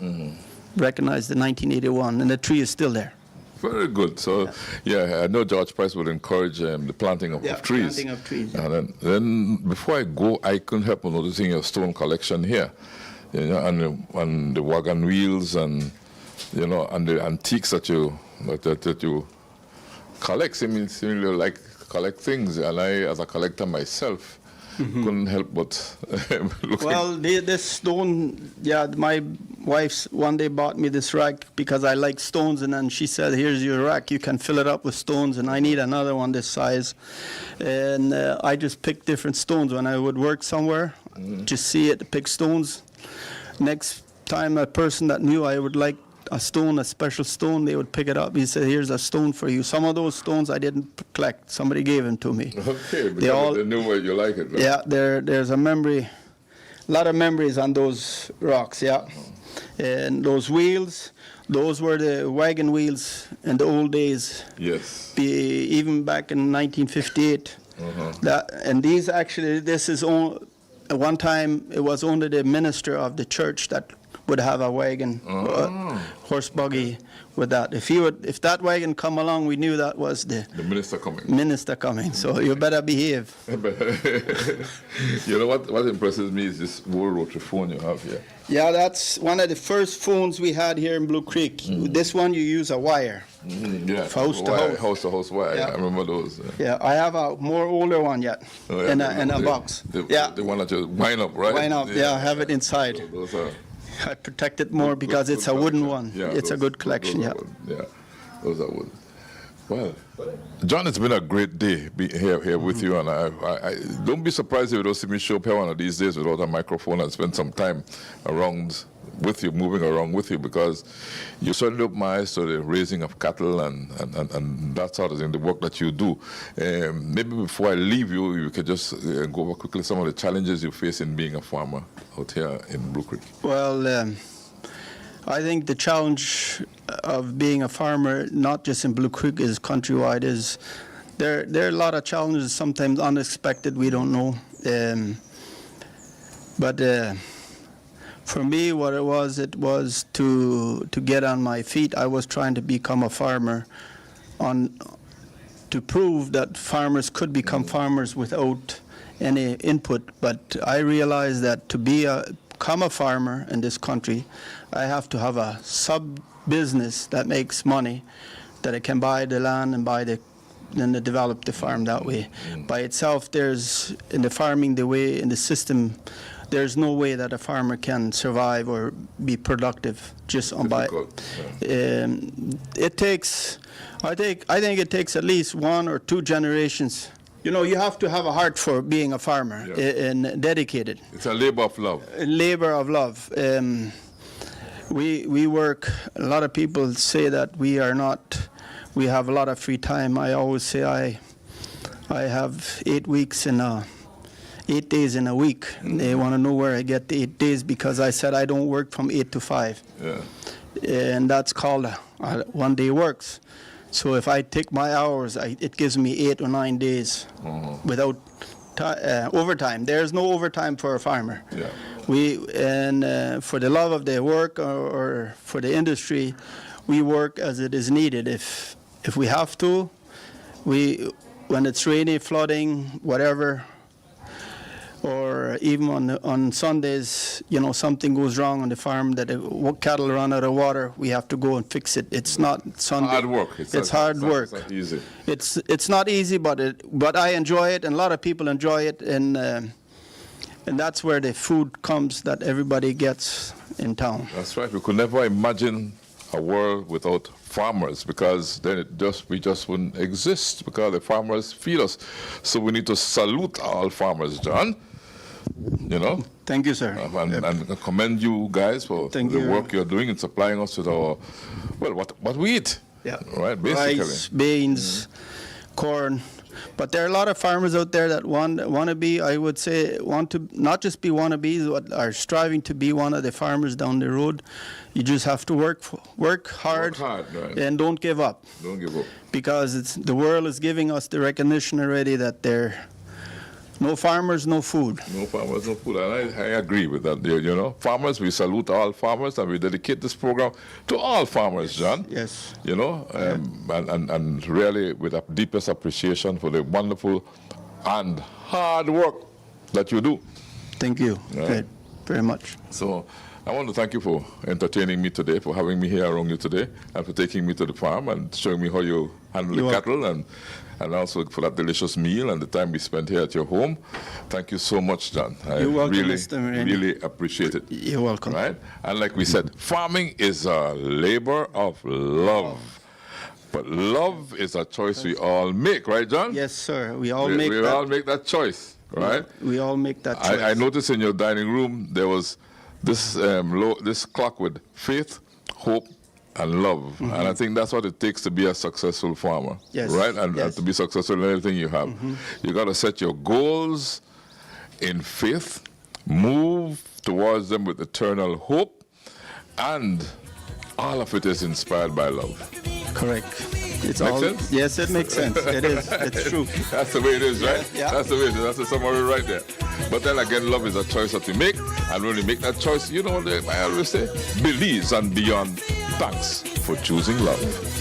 recognized in 1981, and the tree is still there. Very good. So, I know George Price would encourage the planting of trees. Planting of trees. And then before I go, I couldn't help but noticing your stone collection here, and the wagon wheels, and and the antiques that you collect. Seemingly like collect things, and I, as a collector myself, couldn't help but look. Well, this stone, my wife one day bought me this rack because I like stones, and then she said, "Here's your rack. You can fill it up with stones." And I need another one this size, and I just picked different stones when I would work somewhere. Just see it, pick stones. Next time, a person that knew I would like a stone, a special stone, they would pick it up. He said, "Here's a stone for you." Some of those stones I didn't collect. Somebody gave them to me. Okay, because they knew where you like it. Right? Yeah, there's a lot of memories on those rocks, And those wheels, those were the wagon wheels in the old days. Yes. Even back in 1958. And these actually, this is one time it was only the minister of the church that would have a wagon, horse buggy with that. If that wagon come along, we knew that was the minister coming. So you better behave. You know what impresses me is this old rotary phone you have here. Yeah, that's one of the first phones we had here in Blue Creek. This one you use a wire. Yeah, house to house. House to house wire. I remember those. Yeah, I have a more older one yet in a box. The one that you wind up, right? Wind up, I have it inside. So those are. I protect it more because it's a wooden one. Yeah, it's a good collection, Those are wood. Well, John, it's been a great day here with you, and I don't be surprised if you don't see me show up here one of these days without a microphone and spend some time around with you, moving around with you, because you certainly opened my eyes to the raising of cattle and that sort of thing, the work that you do. Maybe before I leave you, you could just go over quickly some of the challenges you face in being a farmer out here in Blue Creek. Well, I think the challenge of being a farmer, not just in Blue Creek, is countrywide. There are a lot of challenges, sometimes unexpected, we don't know. But for me, what it was to get on my feet. I was trying to become a farmer to prove that farmers could become farmers without any input. But I realized that to become a farmer in this country, I have to have a sub-business that makes money, that I can buy the land and then develop the farm that way. By itself, in the farming, in the system, there's no way that a farmer can survive or be productive just on by. It takes, I think it takes at least 1 or 2 generations. You have to have a heart for being a farmer and dedicated. It's a labor of love. A labor of love. We work. A lot of people say that we have a lot of free time. I always say I have 8 days in a week. They want to know where I get the 8 days because I said I don't work from 8 to 5. Yeah. And that's called one day works. So if I take my hours, it gives me 8 or 9 days without overtime. There's no overtime for a farmer. Yeah. For the love of the work or for the industry, we work as it is needed. If we have to, when it's rainy, flooding, whatever, or even on Sundays, something goes wrong on the farm that cattle run out of water, we have to go and fix it. It's not Sunday. Hard work. It's hard work. It's not easy. It's not easy, but I enjoy it, and a lot of people enjoy it, and that's where the food comes that everybody gets in town. That's right. We could never imagine a world without farmers, because then we just wouldn't exist, because the farmers feed us. So we need to salute all farmers, John. Thank you, sir. And commend you guys for the work you're doing in supplying us with what we eat. Yeah. Right, basically. Rice, beans, corn, But there are a lot of farmers out there that want to be, I would say, want to not just be wannabes, but are striving to be one of the farmers down the road. You just have to work hard, right. and don't give up. Don't give up. Because the world is giving us the recognition already that there no farmers, no food. No farmers, no food. And I agree with that, you know. Farmers, we salute all farmers, and we dedicate this program to all farmers, John. Yes. You know, and really with the deepest appreciation for the wonderful and hard work that you do. Thank you. Right. Very much. So I want to thank you for entertaining me today, for having me here around you today, and for taking me to the farm and showing me how you handle the cattle, and also for that delicious meal and the time we spent here at your home. Thank you so much, John. You're welcome, really, Mr. Morini. really appreciate it. You're welcome. Right? And like we said, farming is a labor of love. But love is a choice we all make, right, John? Yes, sir. We all We all make that choice, right? We all make that choice. I noticed in your dining room there was this this clock with faith, hope, and love. And I think that's what it takes to be a successful farmer, Yes, right? And yes. to be successful in everything you have. You got to set your goals in faith, move towards them with eternal hope, and all of it is inspired by love. Correct. It's Make all. sense? Yes, it makes sense. It is. It's true. That's the way it is, right? Yeah. That's the way it is. That's the summary right there. But then again, love is a choice that we make. And when we make that choice, you know what I always say? Belize and beyond. Thanks for choosing love.